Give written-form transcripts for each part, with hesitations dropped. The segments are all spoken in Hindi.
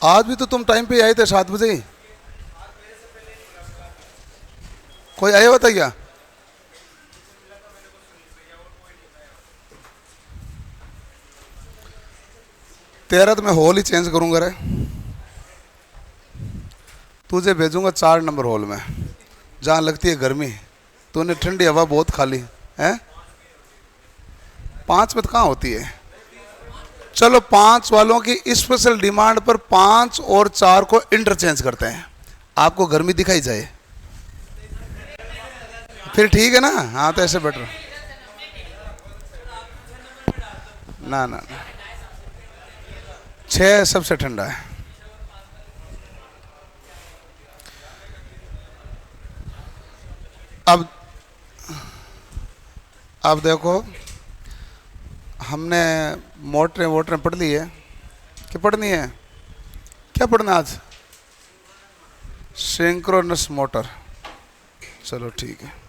आज भी तो तुम टाइम पे ही आए थे, 7 बजे ही। कोई आया हुआ था क्या? तेरा तो मैं हॉल ही चेंज करूंगा रे। तुझे भेजूंगा 4 नंबर हॉल में, जहाँ लगती है गर्मी। तूने ठंडी हवा बहुत खाली है। 5 में तो कहाँ होती है। चलो 5 वालों की स्पेशल डिमांड पर 5 और 4 को इंटरचेंज करते हैं, आपको गर्मी दिखाई जाए। फिर ठीक है ना? हाँ तो ऐसे बेटर। ना ना ना, 6 सबसे ठंडा है। अब अब देखो, हमने मोटरें वोटरें पढ़ ली है कि पढ़नी है? क्या पढ़ना आज? Synchronous motor. चलो ठीक है।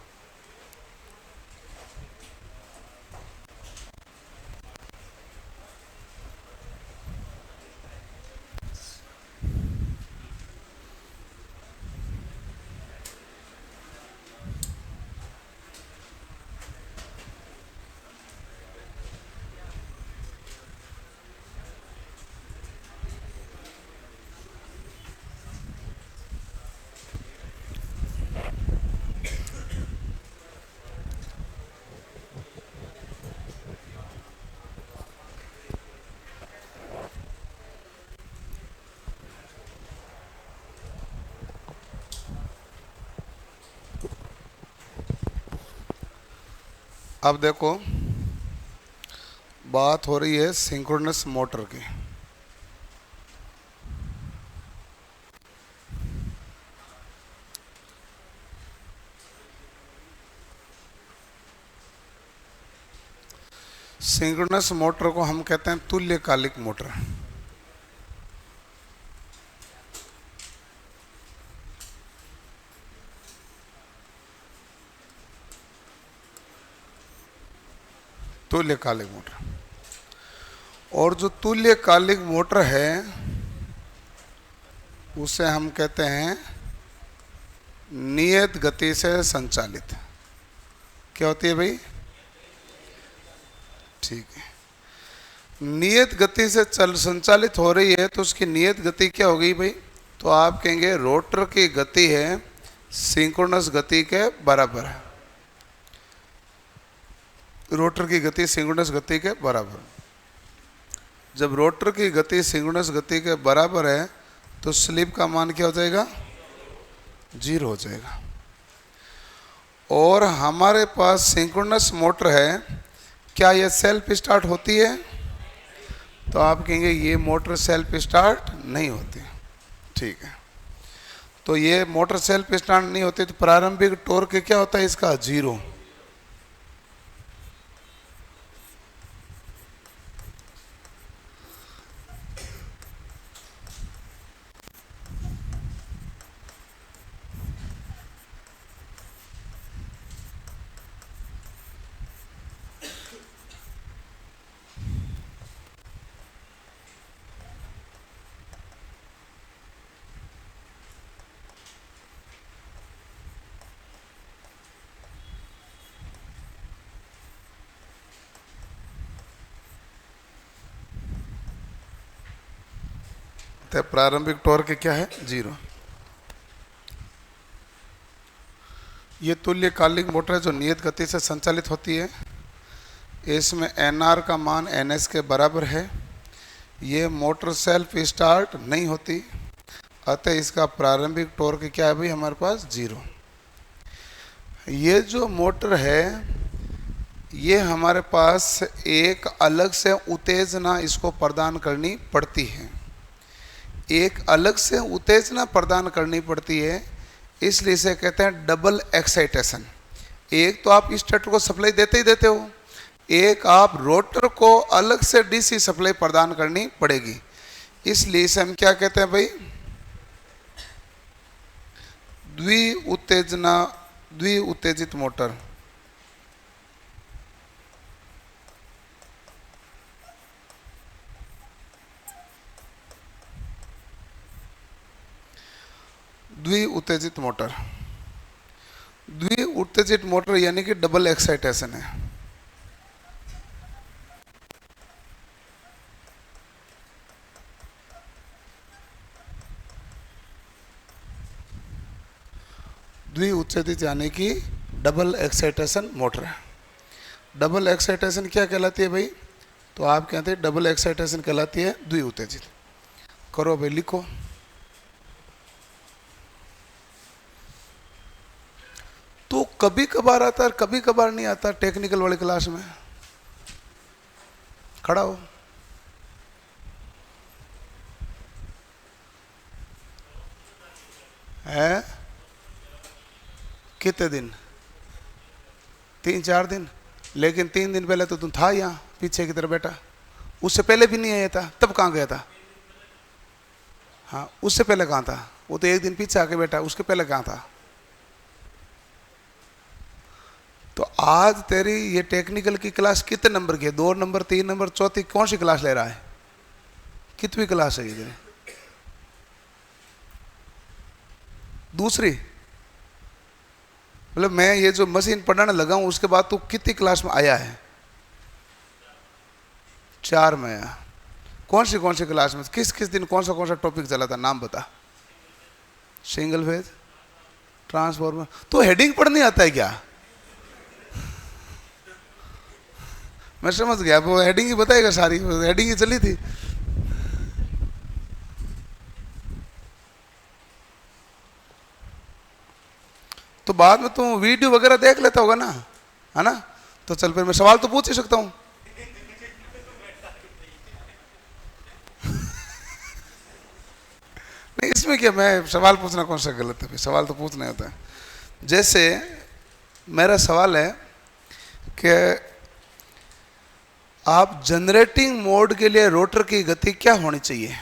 अब देखो, बात हो रही है सिंक्रोनस मोटर की। सिंक्रोनस मोटर को हम कहते हैं तुल्यकालिक मोटर। तुल्यकालिक मोटर। और जो तुल्यकालिक मोटर है उसे हम कहते हैं नियत गति से संचालित। क्या होती है भाई? ठीक है। नियत गति से चल संचालित हो रही है तो उसकी नियत गति क्या हो गई भाई? तो आप कहेंगे रोटर की गति है सिंक्रोनस गति के बराबर है। रोटर की गति सिंक्रोनस गति के बराबर। जब रोटर की गति सिंक्रोनस गति के बराबर है तो स्लिप का मान क्या हो जाएगा? 0 हो जाएगा। और हमारे पास सिंक्रोनस मोटर है, क्या ये सेल्फ स्टार्ट होती है? तो आप कहेंगे ये मोटर सेल्फ स्टार्ट नहीं होती। ठीक है। तो ये मोटर सेल्फ स्टार्ट नहीं होती तो प्रारंभिक टॉर्क क्या होता है इसका? 0। तो प्रारंभिक टॉर्क क्या है? 0। ये तुल्यकालिक मोटर है जो नियत गति से संचालित होती है। इसमें एनआर का मान एनएस के बराबर है। ये मोटर सेल्फ स्टार्ट नहीं होती, अतः इसका प्रारंभिक टॉर्क क्या है भाई हमारे पास? 0। ये जो मोटर है ये हमारे पास एक अलग से उत्तेजना इसको प्रदान करनी पड़ती है। एक अलग से उत्तेजना प्रदान करनी पड़ती है, इसलिए इसे कहते हैं डबल एक्साइटेशन। एक तो आप स्टेटर को सप्लाई देते ही देते हो, एक आप रोटर को अलग से डीसी सप्लाई प्रदान करनी पड़ेगी। इसलिए इसे हम क्या कहते हैं भाई? द्वि उत्तेजित मोटर। द्वि उत्तेजित मोटर। द्वि उत्तेजित मोटर यानी कि डबल एक्साइटेशन है। द्वि उत्तेजित यानी कि डबल एक्साइटेशन मोटर है। डबल एक्साइटेशन क्या कहलाती है भाई? तो आप कहते हैं डबल एक्साइटेशन कहलाती है द्वि उत्तेजित। करो भाई, लिखो। तो कभी कभार आता है, कभी कभार नहीं आता। टेक्निकल वाली क्लास में खड़ा हो। है कितने दिन? 3-4 दिन। लेकिन 3 दिन पहले तो तुम था यहाँ पीछे की तरफ बैठा। उससे पहले भी नहीं आया था, तब कहाँ गया था? हाँ, उससे पहले कहाँ था? वो तो 1 दिन पीछे आके बैठा, उसके पहले कहाँ था? तो आज तेरी ये टेक्निकल की क्लास कितने नंबर की है? 2 नंबर, 3 नंबर, चौथी कौन सी क्लास ले रहा है? कितनी क्लास है ये? दूसरी। मतलब मैं ये जो मशीन पढ़ाने लगा हूं उसके बाद तू कितनी क्लास में आया है? 4 में आया। कौन सी क्लास में? किस किस दिन कौन सा टॉपिक चला था? नाम बता। Single phase, transformer. तो हेडिंग पढ़ने आता है क्या? मैं समझ गया, वो हेडिंग ही बताएगा सारी, हेडिंग ही चली थी। तो बाद में तुम वीडियो वगैरह देख लेता होगा ना, है ना? तो चल फिर मैं सवाल तो पूछ ही सकता हूं। नहीं, इसमें क्या, मैं सवाल पूछना कौन सा गलत है? सवाल तो पूछना होता है। जैसे मेरा सवाल है कि आप जनरेटिंग मोड के लिए रोटर की गति क्या होनी चाहिए?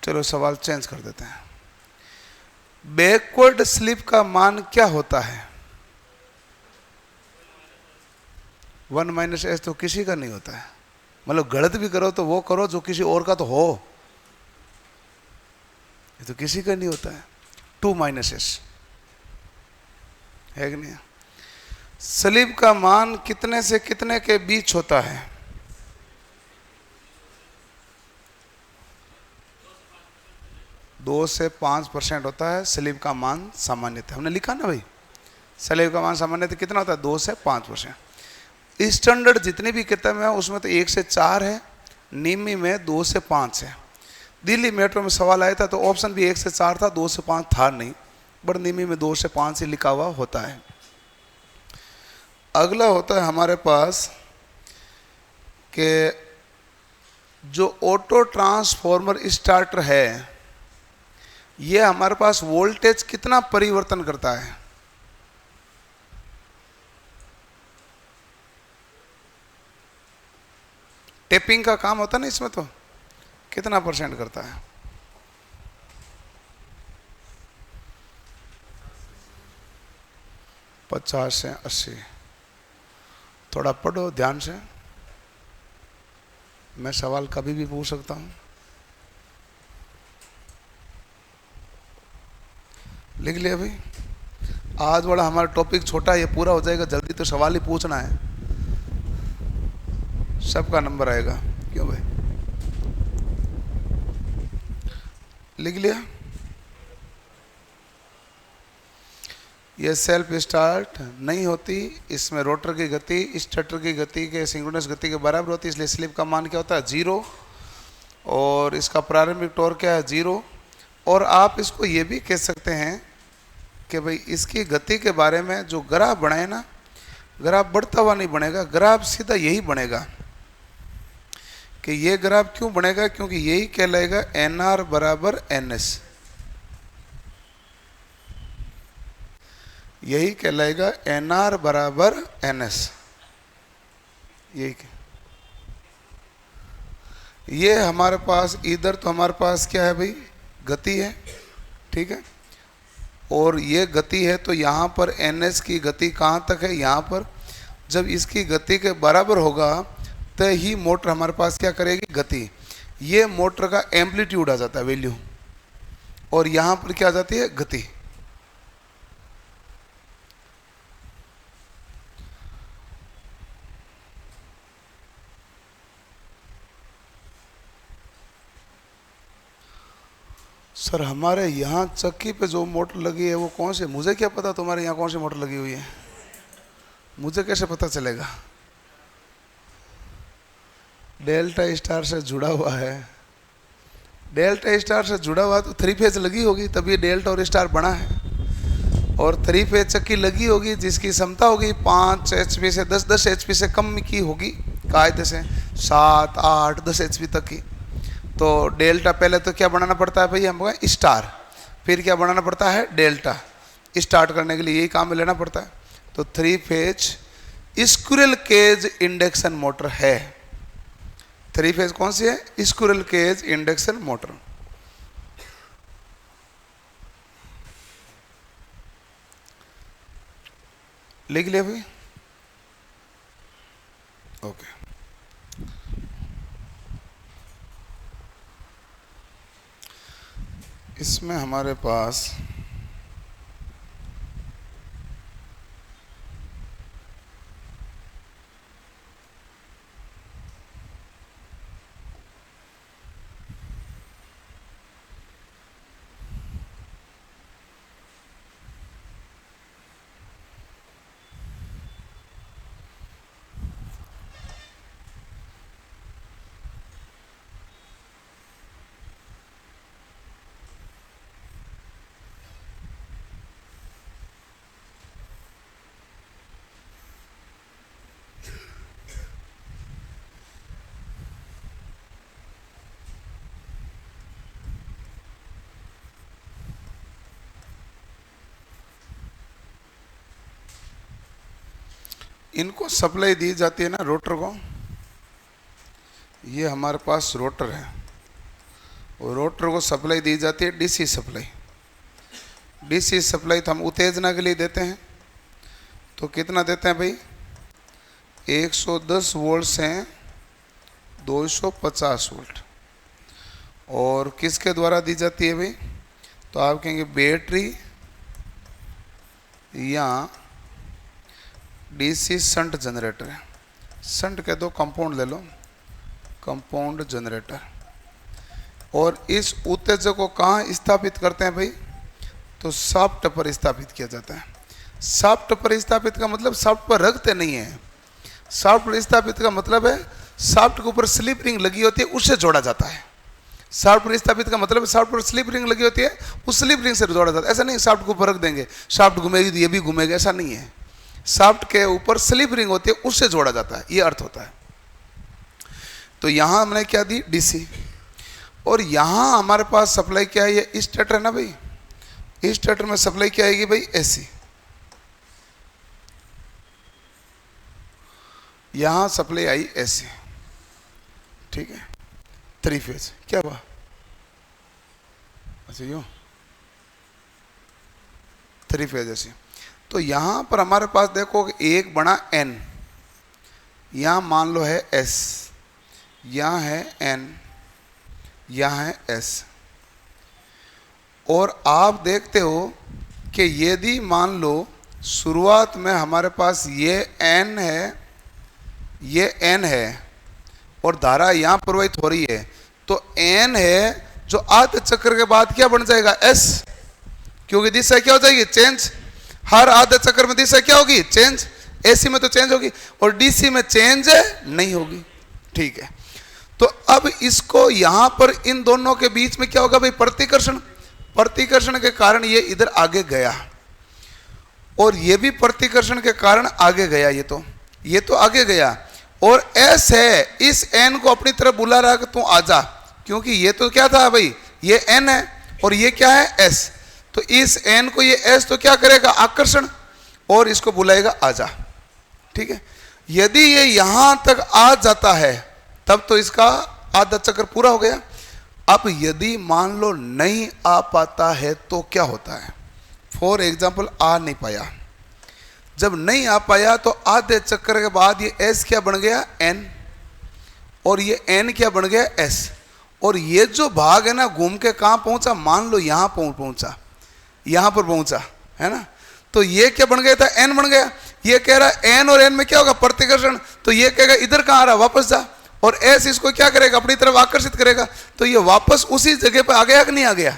चलो सवाल चेंज कर देते हैं। बैकवर्ड स्लिप का मान क्या होता है? 1 - s तो किसी का नहीं होता है। मतलब गलत भी करो तो वो करो जो किसी और का तो हो, ये तो किसी का नहीं होता है। 2 - s है कि नहीं? स्लिप का मान कितने से कितने के बीच होता है? 2 से 5% होता है स्लिप का मान सामान्यतः। हमने लिखा ना भाई, स्लिप का मान सामान्यतः कितना होता है? 2 से 5%। स्टैंडर्ड जितनी भी किताबें हैं उसमें तो 1 से 4 है, निमी में 2 से 5 है। दिल्ली मेट्रो में सवाल आया था तो ऑप्शन भी 1 से 4 था, 2 से 5 था नहीं, बट निमी में 2 से 5 ही लिखा हुआ होता है। अगला होता है हमारे पास कि जो ऑटो ट्रांसफॉर्मर स्टार्टर है ये हमारे पास वोल्टेज कितना परिवर्तन करता है? टेपिंग का काम होता है ना इसमें, तो कितना % करता है? 50 से 80। थोड़ा पढ़ो ध्यान से, मैं सवाल कभी भी पूछ सकता हूं। लिख लिया भाई? आज वाला हमारा टॉपिक छोटा, ये पूरा हो जाएगा जल्दी, तो सवाल ही पूछना है, सबका नंबर आएगा। क्यों भाई? लिख लिया? ये सेल्फ स्टार्ट नहीं होती, इसमें रोटर की गति स्टेटर की गति के सिंक्रोनस गति के बराबर होती है, इसलिए स्लिप का मान क्या होता है? 0। और इसका प्रारंभिक टॉर्क क्या है? 0। और आप इसको ये भी कह सकते हैं कि भाई इसकी गति के बारे में जो ग्राफ बनाए ना, ग्राफ बढ़ता हुआ नहीं बनेगा, ग्राफ सीधा यही बनेगा। कि ये ग्राफ क्यों बनेगा? क्योंकि यही कहलाएगा NR बराबर NS, यही कहलाएगा NR बराबर NS। यही ये हमारे पास इधर तो हमारे पास क्या है भाई? गति है, ठीक है। और ये गति है, तो यहाँ पर ns की गति कहाँ तक है, यहाँ पर। जब इसकी गति के बराबर होगा तो ही मोटर हमारे पास क्या करेगी, गति। ये मोटर का एम्पलीट्यूड आ जाता है, वैल्यू, और यहाँ पर क्या आ जाती है, गति। सर हमारे यहाँ चक्की पे जो मोटर लगी है वो कौन सी, मुझे क्या पता तुम्हारे यहाँ कौन सी मोटर लगी हुई है, मुझे कैसे पता चलेगा। डेल्टा स्टार से जुड़ा हुआ है, डेल्टा स्टार से जुड़ा हुआ तो 3 फेज लगी होगी, तभी डेल्टा और स्टार बना है। और 3 फेज चक्की लगी होगी जिसकी क्षमता होगी 5 HP से 10 HP से कम की होगी, कायदे से 7, 8, 10 HP तक की। तो डेल्टा पहले तो क्या बनाना पड़ता है भाई हमको, स्टार, फिर क्या बनाना पड़ता है, डेल्टा। स्टार्ट करने के लिए यही काम में लेना पड़ता है। तो 3 phase squirrel cage induction motor है। 3 फेज कौन सी है, स्क्विरल केज इंडक्शन मोटर। लिख लिया भाई, ओके। इसमें हमारे पास इनको सप्लाई दी जाती है ना रोटर को। ये हमारे पास रोटर है और रोटर को सप्लाई दी जाती है डीसी सप्लाई। डीसी सप्लाई तो हम उत्तेजना के लिए देते हैं। तो कितना देते हैं भाई, 110 वोल्ट से 250 वोल्ट। और किसके द्वारा दी जाती है भाई, तो आप कहेंगे बैटरी या डीसी शंट जनरेटर है। शंट कह दो, कंपाउंड ले लो, कंपाउंड जनरेटर। और इस उत्तेजक को कहाँ स्थापित करते हैं भाई, तो शाफ्ट पर स्थापित किया जाता है। शाफ्ट पर स्थापित का मतलब शाफ्ट पर रखते नहीं है। शाफ्ट पर स्थापित का मतलब है शाफ्ट के ऊपर स्लिप रिंग लगी होती है, उससे जोड़ा जाता है। शाफ्ट पर स्थापित का मतलब शाफ्ट पर स्लिप रिंग लगी होती है, उस स्लिप रिंग से जोड़ा जाता है। ऐसा नहीं शाफ्ट के ऊपर रख देंगे, शाफ्ट घूमेगी तो ये भी घूमेगा, ऐसा नहीं है। शाफ्ट के ऊपर स्लिप रिंग होती है, उससे जोड़ा जाता है, ये अर्थ होता है। तो यहां हमने क्या दी, डीसी। और यहां हमारे पास सप्लाई क्या है, ये स्टेटर है ना भाई। स्टेटर में सप्लाई क्या आएगी भाई, एसी। यहां सप्लाई आई एसी, ठीक है। 3 फेज क्या हुआ, अच्छा यूं 3 फेज ऐसी। तो यहां पर हमारे पास देखो एक बना N, यहां मान लो है S, यहां है N, यहां है S। और आप देखते हो कि यदि मान लो शुरुआत में हमारे पास ये N है, ये N है और धारा यहां प्रवाहित हो रही है, तो N है जो आधे चक्र के बाद क्या बन जाएगा, S, क्योंकि दिशा क्या हो जाएगी, चेंज। हर आधे चक्र में दिशा क्या होगी, चेंज। एसी में तो चेंज होगी और डीसी में चेंज नहीं होगी, ठीक है। तो अब इसको यहां पर इन दोनों के बीच में क्या होगा भाई, प्रतिकर्षण। प्रतिकर्षण के कारण ये इधर आगे गया और ये भी प्रतिकर्षण के कारण आगे गया, ये तो आगे गया। और एस है, इस एन को अपनी तरफ बुला रहा है कि तू आजा, क्योंकि ये तो क्या था भाई, ये एन है और ये क्या है, एस। तो इस एन को ये एस तो क्या करेगा, आकर्षण, और इसको बुलाएगा आजा, ठीक है। यदि ये यहां तक आ जाता है तब तो इसका आधा चक्र पूरा हो गया। अब यदि मान लो नहीं आ पाता है तो क्या होता है, फॉर एग्जाम्पल आ नहीं पाया, जब नहीं आ पाया तो आधे चक्कर के बाद ये एस क्या बन गया एन, और ये एन क्या बन गया एस, और ये जो भाग है ना घूम के कहाँ पहुंचा, मान लो यहाँ पहुंचा, यहाँ पर पहुंचा है ना, तो ये क्या बन गया था एन बन गया। ये कह रहा है एन और एन में क्या होगा प्रतिकर्षण, तो ये कहेगा इधर कहाँ आ रहा वापस जा, और एस इसको क्या करेगा अपनी तरफ आकर्षित करेगा, तो ये वापस उसी जगह पर आ गया कि नहीं आ गया।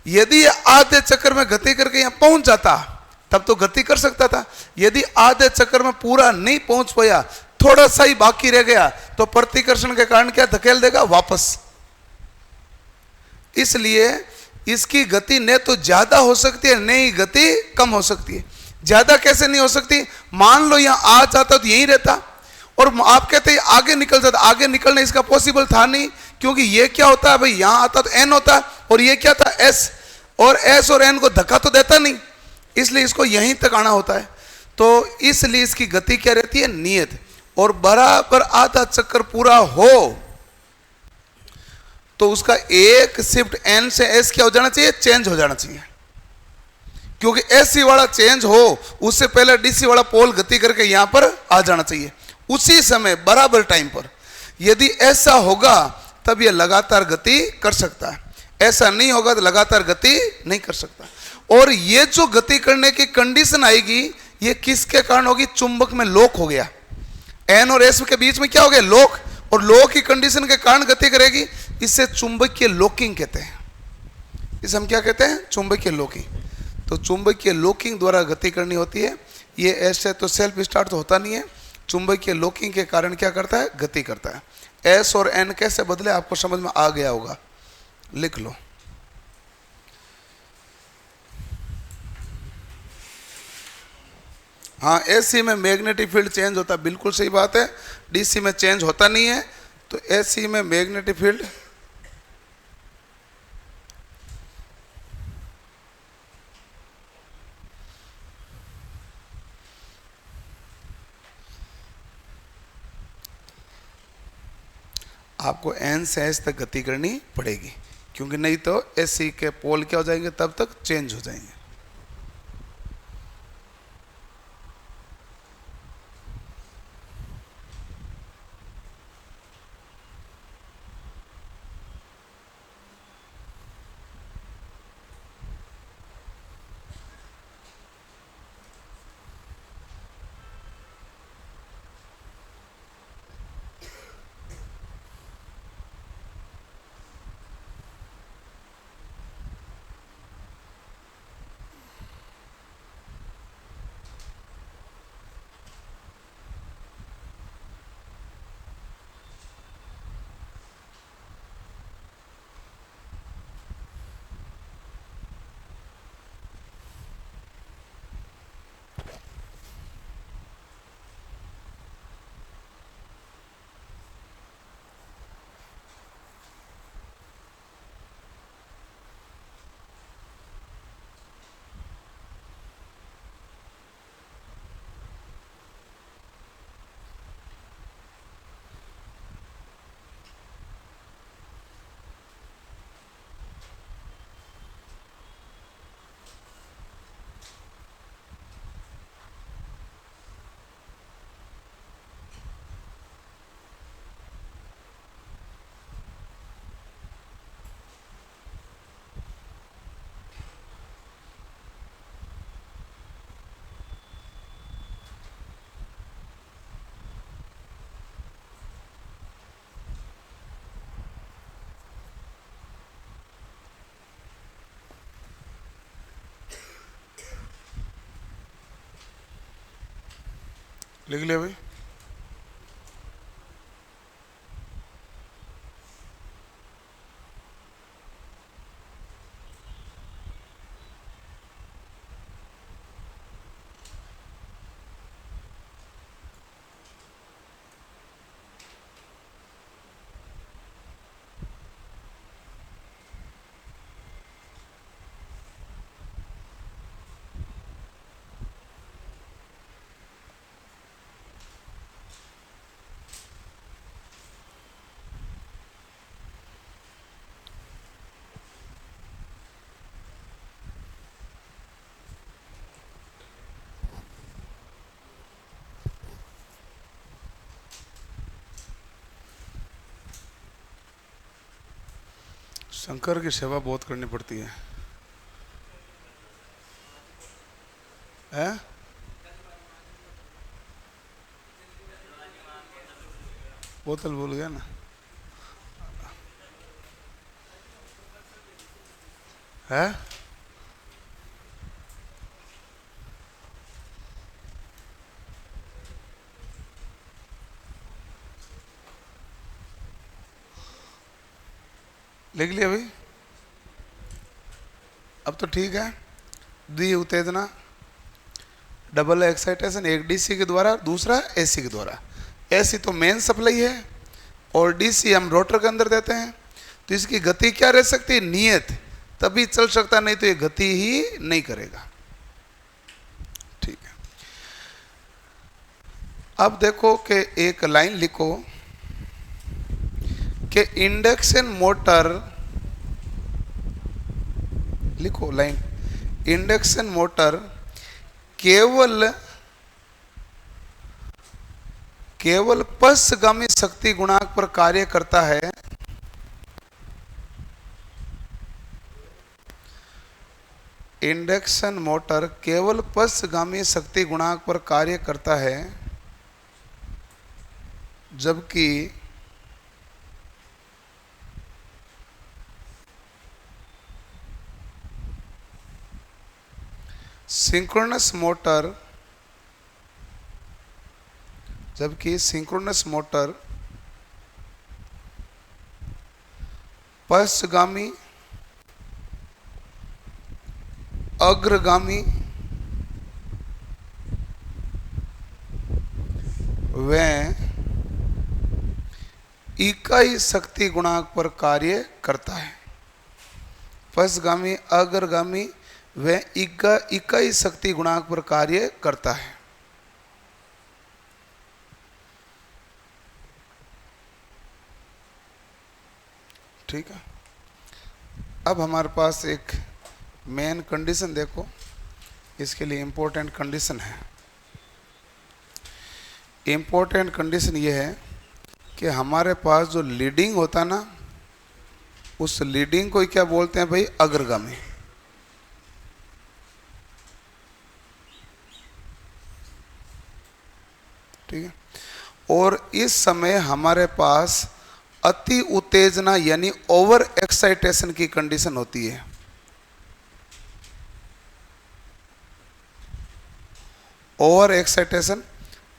यदि ये आधे चक्कर में गति करके यहाँ पहुंच जाता तब तो गति कर सकता था, यदि आधे चक्कर में पूरा नहीं पहुंच पाया, थोड़ा सा ही बाकी रह गया, तो प्रतिकर्षण के कारण क्या धकेल देगा वापस। इसलिए इसकी गति न तो ज्यादा हो सकती है न ही गति कम हो सकती है। ज्यादा कैसे नहीं हो सकती, मान लो यहां आ जाता तो यहीं रहता, और आप कहते हैं आगे निकल जाता, आगे निकलने इसका पॉसिबल था नहीं, क्योंकि ये क्या होता है भाई, यहां आता तो एन होता, और ये क्या था एस, और एस और एन को धक्का तो देता नहीं, इसलिए इसको यहीं तक आना होता है। तो इसलिए इसकी गति क्या रहती है नियत, और बराबर आधा चक्कर पूरा हो तो उसका एक शिफ्ट एन से एस क्या हो जाना चाहिए, चेंज हो जाना चाहिए, क्योंकि एसी वाला चेंज हो उससे पहले डीसी वाला पोल गति करके यहां पर आ जाना चाहिए उसी समय बराबर टाइम पर। यदि ऐसा होगा तब यह लगातार गति कर सकता है, ऐसा नहीं होगा तो लगातार गति नहीं कर सकता। और ये जो गति करने की कंडीशन आएगी ये किसके कारण होगी, चुंबक में लॉक हो गया, एन और एस के बीच में क्या हो गया लॉक, और लॉक की कंडीशन के कारण गति करेगी, इससे चुंबकीय लॉकिंग कहते हैं, इसे हम क्या कहते हैं चुंबकीय लॉकिंग। तो चुंबकीय लॉकिंग द्वारा गति करनी होती है। ये ऐसे तो सेल्फ स्टार्ट तो होता नहीं है, चुंबकीय लॉकिंग के कारण क्या करता है गति करता है। एस और एन कैसे बदले आपको समझ में आ गया होगा, लिख लो। हाँ, एसी में मैग्नेटिक फील्ड चेंज होता है, बिल्कुल सही बात है, डीसी में चेंज होता नहीं है। तो एसी में मैग्नेटिक फील्ड आपको एन से एस तक गति करनी पड़ेगी, क्योंकि नहीं तो एसी के पोल क्या हो जाएंगे तब तक चेंज हो जाएंगे। लिख लिया भाई। शंकर की सेवा बहुत करनी पड़ती है। हैं? बोतल भूल गया ना। है? लिख लिया भाई? अब तो ठीक है। द्वि उत्तेजना, डबल एक्साइटेशन, एक डीसी के द्वारा, दूसरा एसी के द्वारा। एसी तो मेन सप्लाई है और डीसी हम रोटर के अंदर देते हैं। तो इसकी गति क्या रह सकती है? नियत, तभी चल सकता, नहीं तो ये गति ही नहीं करेगा। ठीक है। अब देखो कि एक लाइन लिखो कि इंडक्शन मोटर, लिखो लाइन, इंडक्शन मोटर केवल पश्चगामी शक्ति गुणांक पर कार्य करता है। इंडक्शन मोटर केवल पश्चगामी शक्ति गुणांक पर कार्य करता है, जबकि सिंक्रोनस मोटर पश्चगामी, अग्रगामी व इकाई शक्ति गुणांक पर कार्य करता है। पश्चगामी, अग्रगामी व इकाई शक्ति गुणांक पर कार्य करता है। ठीक है। अब हमारे पास एक मेन कंडीशन देखो, इसके लिए इंपॉर्टेंट कंडीशन है। इंपॉर्टेंट कंडीशन ये है कि हमारे पास जो लीडिंग होता ना, उस लीडिंग को क्या बोलते हैं भाई? अग्रगामी। ठीक है। और इस समय हमारे पास अति उत्तेजना यानी ओवर एक्साइटेशन की कंडीशन होती है। ओवर एक्साइटेशन,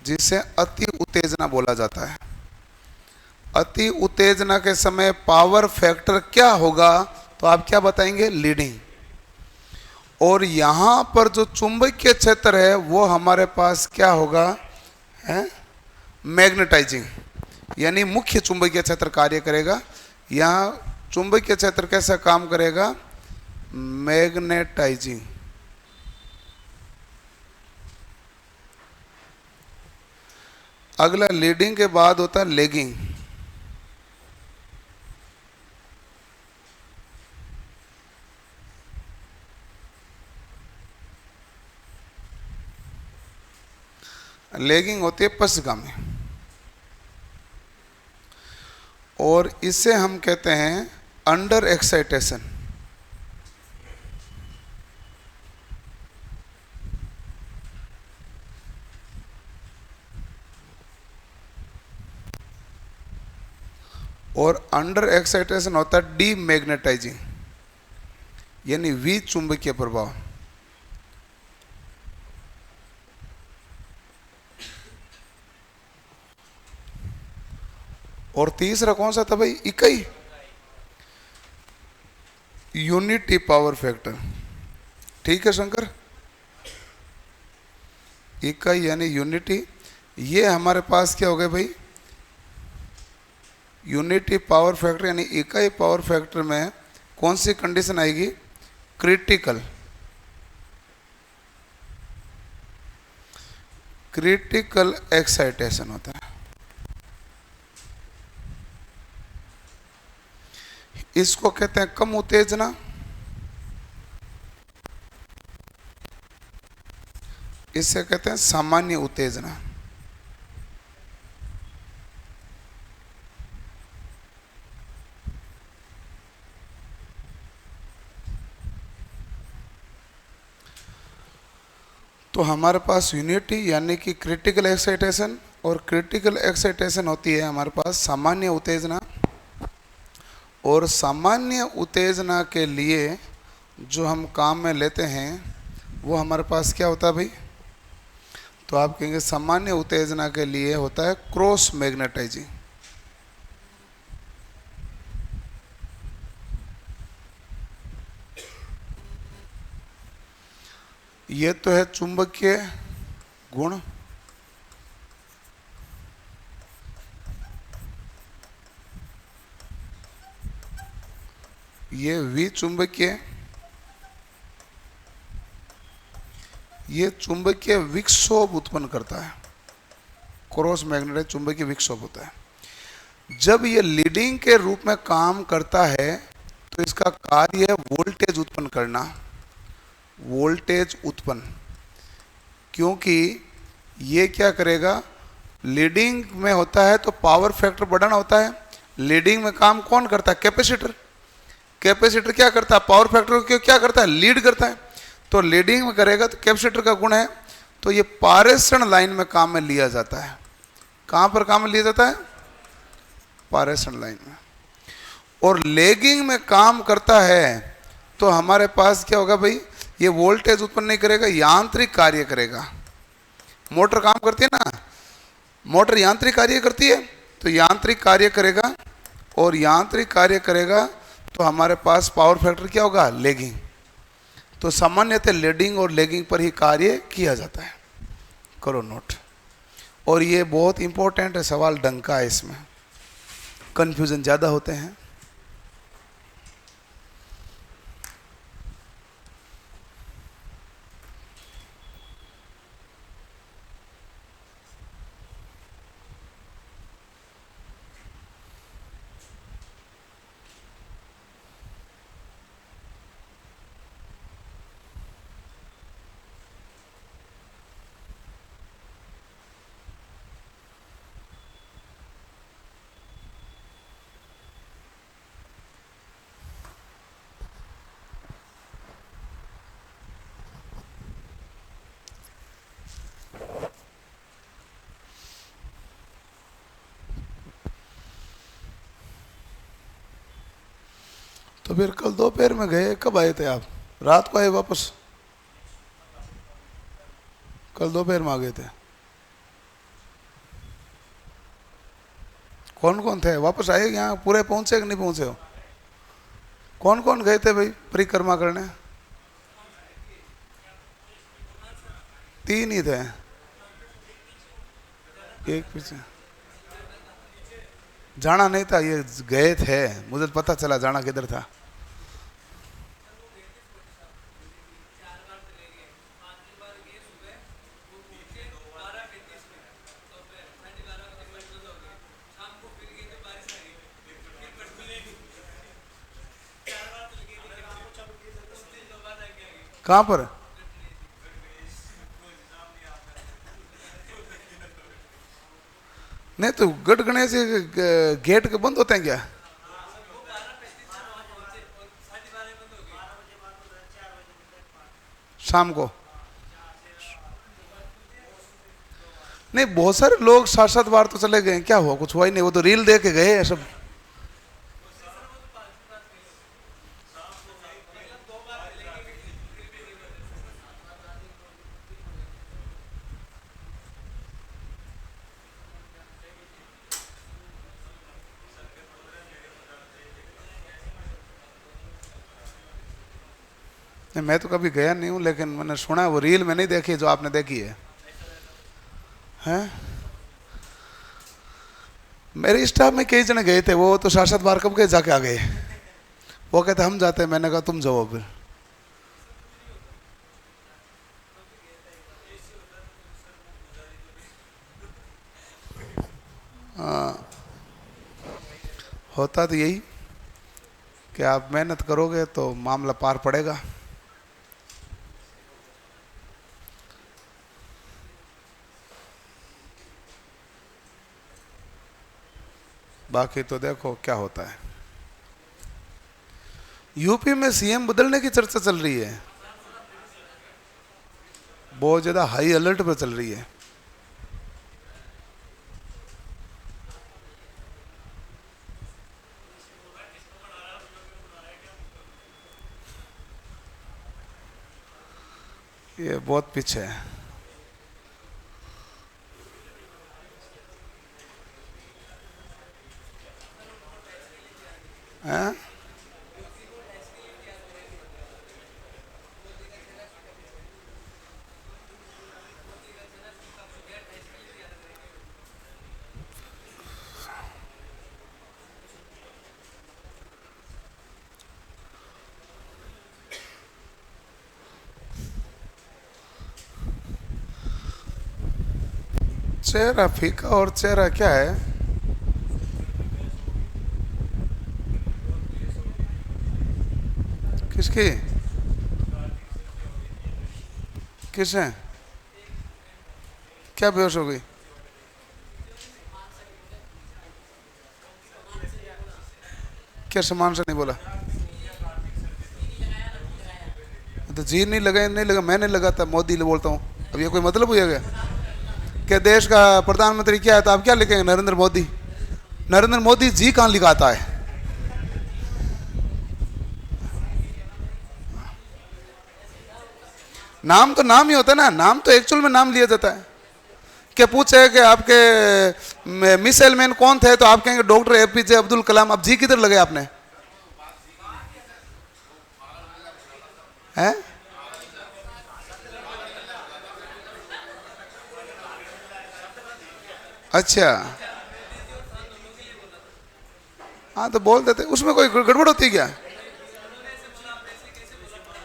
जिसे अति उत्तेजना बोला जाता है। अति उत्तेजना के समय पावर फैक्टर क्या होगा? तो आप क्या बताएंगे? लीडिंग। और यहां पर जो चुंबकीय क्षेत्र है वो हमारे पास क्या होगा? है मैग्नेटाइजिंग, यानी मुख्य चुंबकीय क्षेत्र कार्य करेगा। यहाँ चुंबकीय क्षेत्र कैसा काम करेगा? मैग्नेटाइजिंग। अगला लीडिंग के बाद होता है लेगिंग। लेगिंग होती है पश्चगामी, और इसे हम कहते हैं अंडर एक्साइटेशन। और अंडर एक्साइटेशन होता है डीमैग्नेटाइजिंग, यानी विचुंबकीय प्रभाव। और तीसरा कौन सा था भाई? इकाई, यूनिटी पावर फैक्टर। ठीक है शंकर? इकाई यानी यूनिटी, ये हमारे पास क्या हो गया भाई? यूनिटी पावर फैक्टर यानी इकाई पावर फैक्टर में कौन सी कंडीशन आएगी? क्रिटिकल। क्रिटिकल एक्साइटेशन होता है। इसको कहते हैं कम उत्तेजना, इसे कहते हैं सामान्य उत्तेजना। तो हमारे पास यूनिटी यानी कि क्रिटिकल एक्साइटेशन, और क्रिटिकल एक्साइटेशन होती है हमारे पास सामान्य उत्तेजना। और सामान्य उत्तेजना के लिए जो हम काम में लेते हैं वो हमारे पास क्या होता है भाई? तो आप कहेंगे सामान्य उत्तेजना के लिए होता है क्रॉस मैग्नेटाइजिंग। ये तो है चुंबकीय गुण। ये विचुंबकीय, ये चुंबकीय विक्षोभ उत्पन्न करता है। क्रॉस मैग्नेटाइज चुंबकीय विक्षोभ होता है। जब ये लीडिंग के रूप में काम करता है तो इसका कार्य है वोल्टेज उत्पन्न करना, वोल्टेज उत्पन्न। क्योंकि ये क्या करेगा, लीडिंग में होता है तो पावर फैक्टर बढ़ाना होता है। लीडिंग में काम कौन करता है? कैपेसिटर। कैपेसिटर क्या करता है? पावर फैक्टर को क्या करता है? लीड करता है। तो लीडिंग में करेगा तो कैपेसिटर का गुण है। तो ये पारेषण लाइन में काम में लिया जाता है। कहां पर काम में लिया जाता है? पारेषण लाइन में। और लेगिंग में काम करता है तो हमारे पास क्या होगा भाई? ये वोल्टेज उत्पन्न नहीं करेगा, यांत्रिक कार्य करेगा। मोटर काम करती है ना, मोटर यांत्रिक कार्य करती है, तो यांत्रिक कार्य करेगा। और यांत्रिक कार्य करेगा तो हमारे पास पावर फैक्टर क्या होगा? लेगिंग। तो सामान्यतः लीडिंग और लेगिंग पर ही कार्य किया जाता है। करो नोट। और ये बहुत इंपॉर्टेंट है, सवाल ढंग का है, इसमें कंफ्यूजन ज़्यादा होते हैं। तो फिर कल दोपहर में गए, कब आए थे आप? रात को आए वापस? कल दोपहर में आ गए थे। कौन कौन थे? वापस आए यहाँ पूरे पहुंचे कि नहीं पहुंचे हो? कौन कौन गए थे भाई परिक्रमा करने? 3 ही थे। एक पीछे जाना नहीं था, ये गए थे, मुझे पता चला जाना किधर था। कहाँ पर? नहीं तो गढ़ गणेश गेट के बंद होते हैं क्या? शाम को? नहीं, बहुत सारे लोग 7-7 बार तो चले गए, क्या हुआ? कुछ हुआ ही नहीं, वो तो रील देख के गए हैं सब। नहीं, मैं तो कभी गया नहीं हूँ, लेकिन मैंने सुना है, वो रील में नहीं देखी जो आपने देखी है। हैं? मेरे स्टाफ में कई जने गए थे, वो तो 7-7 बार कब गए, जाके आ गए। वो कहते हम जाते हैं, मैंने कहा तुम जाओ फिर। हाँ, होता तो यही कि आप मेहनत करोगे तो मामला पार पड़ेगा। बाकी तो देखो क्या होता है। यूपी में सीएम बदलने की चर्चा चल रही है। बहुत ज़्यादा हाई अलर्ट पर चल रही है। ये बहुत पीछे है। हैं? चेहरा फीका और चेहरा क्या है? किसकी? किस है? क्या बेहोश हो गई? क्या सामान से नहीं बोला? तो जी नहीं लगा, नहीं लगा, मैंने लगाता, मोदी बोलता हूँ। अब ये कोई मतलब हुआ क्या? क्या देश का प्रधानमंत्री क्या है तो आप क्या लिखेंगे? नरेंद्र मोदी। नरेंद्र मोदी जी कहाँ लिखाता है? नाम तो नाम ही होता है ना, नाम तो एक्चुअल में नाम लिया जाता है। क्या पूछे कि आपके मिसाइल मैन कौन थे तो आप कहेंगे डॉक्टर एपीजे अब्दुल कलाम। अब जी किधर लगे आपने? हैं? अच्छा, हाँ तो बोल देते, उसमें कोई गड़बड़ होती है क्या?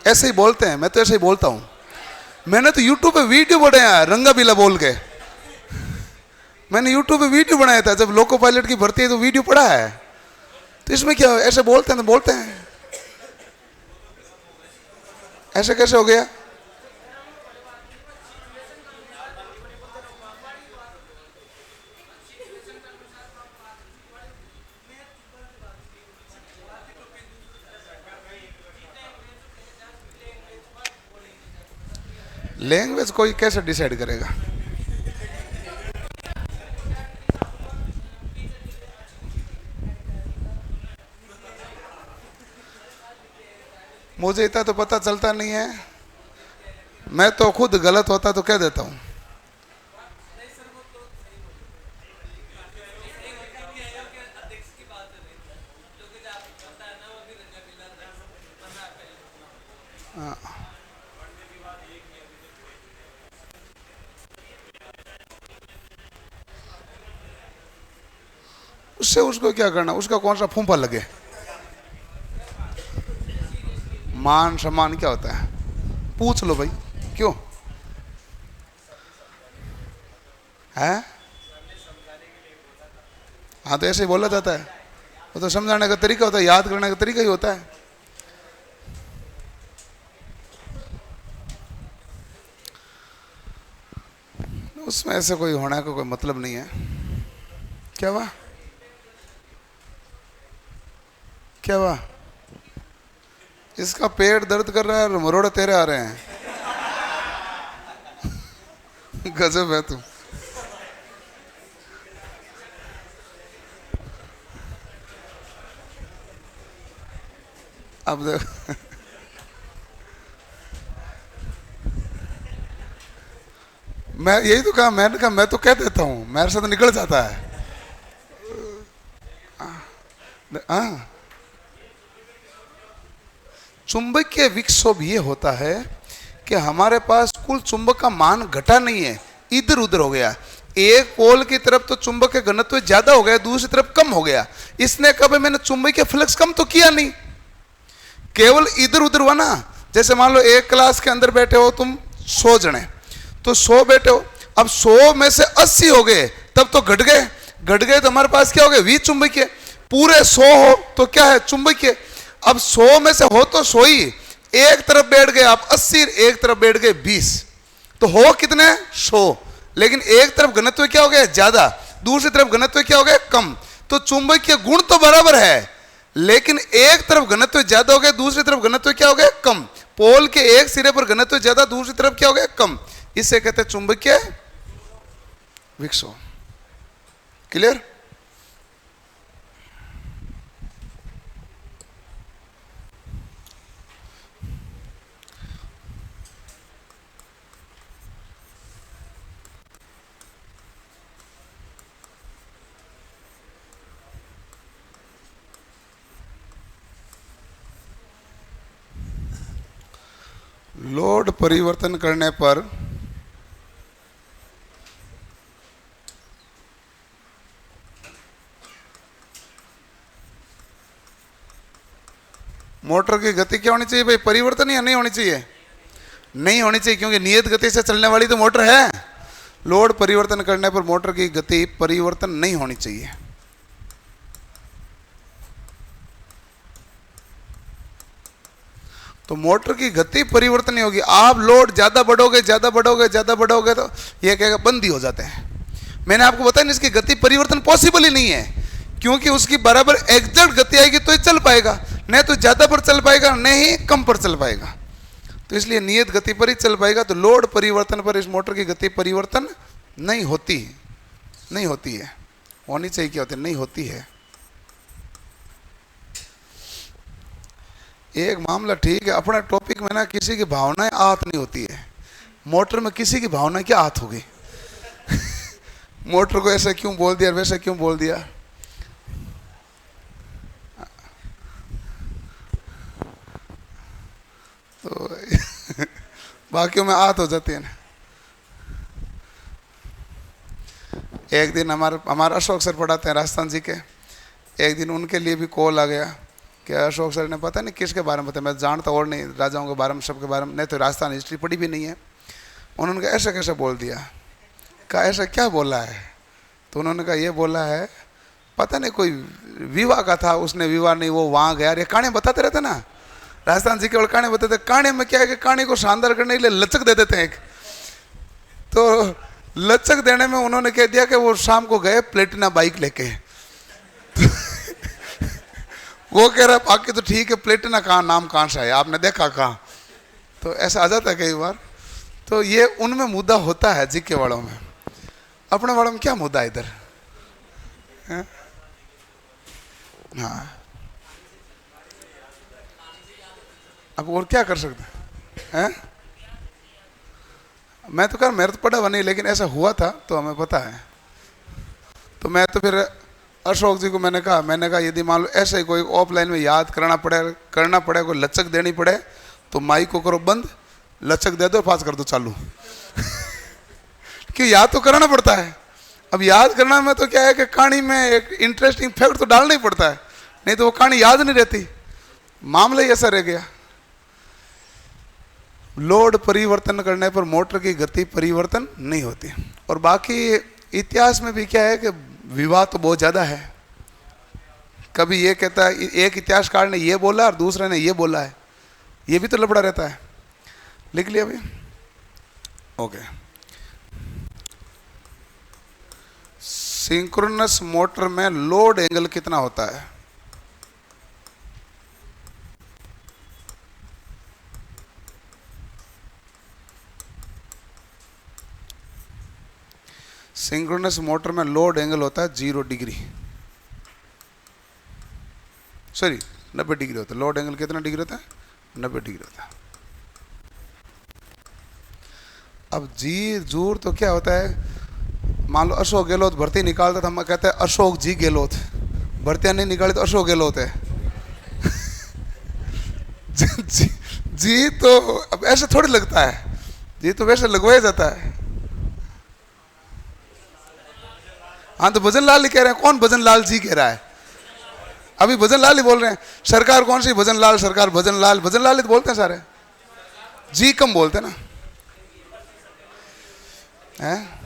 ऐसे ही बोलते हैं, मैं तो ऐसे ही बोलता हूँ। मैंने तो यूट्यूब पे वीडियो बनाया रंगा बिला बोल के। मैंने यूट्यूब पे वीडियो बनाया था, जब लोको पायलट की भर्ती है तो वीडियो पड़ा है। तो इसमें क्या, ऐसे बोलते हैं तो बोलते हैं। ऐसे कैसे हो गया? लैंग्वेज कोई कैसे डिसाइड करेगा? मुझे इतना तो पता चलता नहीं है, मैं तो खुद गलत होता तो कह देता हूँ। उससे उसको क्या करना, उसका कौन सा फूंफा लगे। मान सम्मान क्या होता है? पूछ लो भाई, क्यों है? हाँ तो ऐसे ही बोला जाता है। वो तो समझाने का तरीका होता है, याद करने का तरीका ही होता है। उसमें ऐसे कोई होने का कोई मतलब नहीं है। क्या हुआ? क्या हुआ? इसका पेट दर्द कर रहा है और मरोड़े तेरे आ रहे हैं। गजब है तू। अब देख, मैं यही तो कहा, मैंने कहा मैं तो कह देता हूँ, मेरे साथ निकल जाता है। हाँ, चुंबकीय विक्षोभ ये होता है कि हमारे पास कुल चुंबक का मान घटा नहीं है, इधर उधर हो गया। एक पोल की तरफ तो चुंबक के घनत्व ज्यादा हो गया, दूसरी तरफ कम हो गया। इसने कभी मैंने चुंबकीय फ्लक्स कम तो किया नहीं, केवल इधर उधर हुआ ना। जैसे मान लो एक क्लास के अंदर बैठे हो तुम 100 जने, तो 100 बैठे हो, अब 100 में से 80 हो गए, तब तो घट गए। घट गए तो हमारे पास क्या हो गया? विचुंबकीय। पूरे 100 हो तो क्या है? चुंबकीय। अब 100 में से हो तो 100 ही, एक तरफ बैठ गए आप 80, एक तरफ बैठ गए 20, तो हो कितने? 100। लेकिन एक तरफ घनत्व क्या हो गया? ज्यादा, दूसरी तरफ घनत्व क्या हो गया? कम। तो चुंबकीय गुण तो बराबर है, लेकिन एक तरफ घनत्व ज्यादा हो गया, दूसरी तरफ घनत्व क्या हो गया? कम। पोल के एक सिरे पर घनत्व ज्यादा, दूसरी तरफ क्या हो गया? कम। इसे कहते हैं चुंबकीय विक्षोभ। क्लियर? लोड परिवर्तन करने पर मोटर की गति क्या होनी चाहिए भाई? परिवर्तन या नहीं होनी चाहिए? नहीं होनी चाहिए, क्योंकि नियत गति से चलने वाली तो मोटर है। लोड परिवर्तन करने पर मोटर की गति परिवर्तन नहीं होनी चाहिए। तो मोटर की गति परिवर्तन नहीं होगी। आप लोड ज्यादा बढ़ोगे ज्यादा बढ़ोगे ज्यादा बढ़ोगे तो ये कहेगा बंद ही हो जाते हैं। मैंने आपको बताया इसकी गति परिवर्तन पॉसिबल ही नहीं है, क्योंकि उसकी बराबर एग्जैक्ट गति आएगी तो ही चल पाएगा, नहीं तो ज्यादा पर चल पाएगा, नहीं कम पर चल पाएगा। तो इसलिए नियत गति पर ही चल पाएगा। तो लोड परिवर्तन पर इस मोटर की गति परिवर्तन नहीं होती, नहीं होती है। होनी चाहिए, क्या होती है? नहीं होती है। एक मामला ठीक है, अपने टॉपिक में ना किसी की भावनाएं आहत नहीं होती है। मोटर में किसी की भावना क्या आहत होगी? मोटर को ऐसा क्यों बोल दिया, वैसा क्यों बोल दिया? तो बाकियों में आहत हो जाती है ना। एक दिन हमारा अशोक सर पढ़ाते हैं राजस्थान जी के। एक दिन उनके लिए भी कॉल आ गया कि अशोक सर ने पता नहीं किसके बारे में बताया, मैं जानता और नहीं, राजाओं के बारे में, सबके बारे में, नहीं तो राजस्थान हिस्ट्री पढ़ी भी नहीं है। उन्होंने कहा ऐसा कैसे बोल दिया? कहा ऐसा क्या बोला है? तो उन्होंने कहा ये बोला है, पता नहीं कोई विवाह का था, उसने विवाह नहीं, वो वहाँ गया। ये कहानी बताते रहते ना राजस्थान जी केवल कहानी बताते। कहानी में क्या है कि कहानी को शानदार करने के लिए लचक दे देते हैं एक। तो लचक देने में उन्होंने कह दिया कि वो शाम को गए प्लेटिना बाइक लेके। वो कह रहा बाकी तो ठीक है, प्लेटिना कहाँ, नाम कहाँ से है, आपने देखा कहाँ? तो ऐसा आ जाता है कई बार। तो ये उनमें मुद्दा होता है जीके वालों में, अपने वालों में क्या मुद्दा है इधर? हाँ, अब और क्या कर सकते हैं? मैं तो मेरे तो पढ़ा हुआ नहीं, लेकिन ऐसा हुआ था तो हमें पता है। तो मैं तो फिर अशोक जी को मैंने कहा यदि मान लो ऐसे ही कोई ऑफलाइन में याद करना पड़े, कोई लचक देनी पड़े, तो माइक को करो बंद, लचक दे दो, पास कर दो चालू। क्यों? याद तो कराना पड़ता है। अब याद करना में तो क्या है कि कहानी में एक इंटरेस्टिंग फैक्ट तो डालना ही पड़ता है, नहीं तो वो कहानी याद नहीं रहती। मामला ही ऐसा रह गया। लोड परिवर्तन करने पर मोटर की गति परिवर्तन नहीं होती। और बाकी इतिहास में भी क्या है कि विवाद तो बहुत ज़्यादा है। कभी ये कहता है, एक इतिहासकार ने ये बोला और दूसरे ने ये बोला है, ये भी तो लफड़ा रहता है। लिख लिया अभी? ओके। सिंक्रोनस मोटर में लोड एंगल कितना होता है? सिंक्रोनस मोटर में लोड एंगल होता है 0 डिग्री, सॉरी 90 डिग्री होता है। लोड एंगल कितना डिग्री होता है? 90 डिग्री होता है। अब जी जूर तो क्या होता है, मान लो अशोक गहलोत भर्ती निकालता था, हम कहते हैं अशोक जी गहलोत, भर्तियां नहीं निकाली तो अशोक गहलोत है। जी तो अब ऐसे थोड़ी लगता है, जी तो वैसे लगवाया जाता है। हाँ तो भजन लाल ही कह रहे हैं। कौन भजन लाल जी कह रहा है? अभी भजन लाल ही बोल रहे हैं। सरकार कौन सी भजन लाल सरकार? भजन लाल ही तो बोलते हैं सारे, जी कम बोलते हैं ना हैं?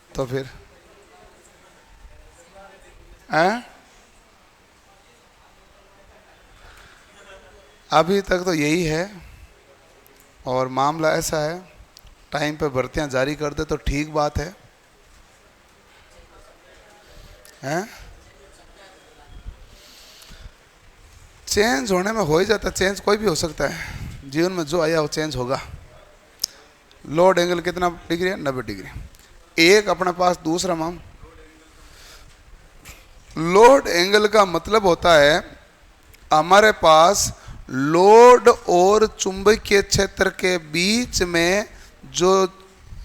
तो फिर हैं? अभी तक तो यही है। और मामला ऐसा है, टाइम पे भर्तियां जारी कर दे तो ठीक बात है, हैं? चेंज होने में हो ही जाता है। चेंज कोई भी हो सकता है जीवन में, जो आया वो चेंज होगा। लोड एंगल कितना डिग्री है? 90 डिग्री। एक अपने पास दूसरा माम, लोड एंगल का मतलब होता है हमारे पास लोड और चुंबकीय क्षेत्र के बीच में जो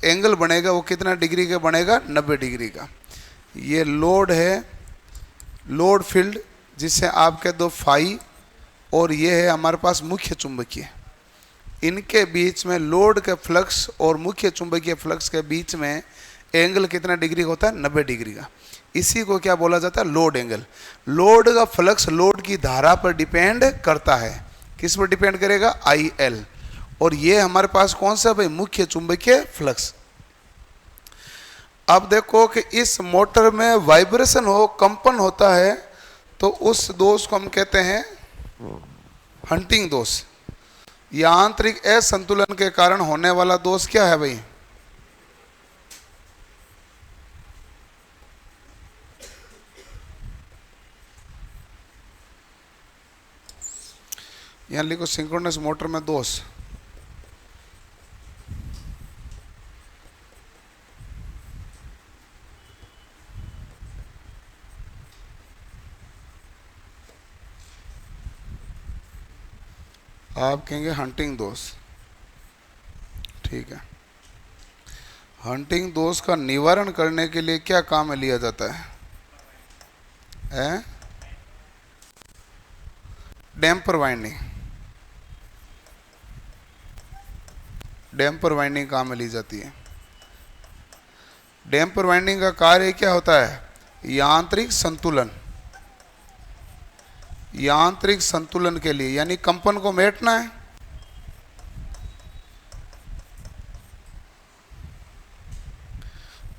एंगल बनेगा वो कितना डिग्री का बनेगा? 90 डिग्री का। ये लोड है, लोड फील्ड, जिससे आप कह दो फाई, और ये है हमारे पास मुख्य चुंबकीय। इनके बीच में लोड के फ्लक्स और मुख्य चुंबकीय फ्लक्स के बीच में एंगल कितना डिग्री का होता है? 90 डिग्री का। इसी को क्या बोला जाता है? Load angle. लोड का फ्लक्स लोड की धारा पर डिपेंड करता है। किस पर डिपेंड करेगा? I L. और ये हमारे पास कौन सा भाई? मुख्य चुंबकीय फ्लक्स। अब देखो कि इस मोटर में वाइब्रेशन हो, कंपन होता है, तो उस दोष को हम कहते हैं हंटिंग दोष। यांत्रिक असंतुलन के कारण होने वाला दोष क्या है भाई? यहां लिखो सिंक्रोनस मोटर में दोष। आप कहेंगे हंटिंग दोष, ठीक है। हंटिंग दोष का निवारण करने के लिए क्या काम में लिया जाता है? Damper winding. डैम्पर वाइंडिंग काम में ली जाती है। डैम्पर वाइंडिंग का कार्य क्या होता है? यांत्रिक संतुलन। यांत्रिक संतुलन के लिए, यानी कंपन को मेटना है।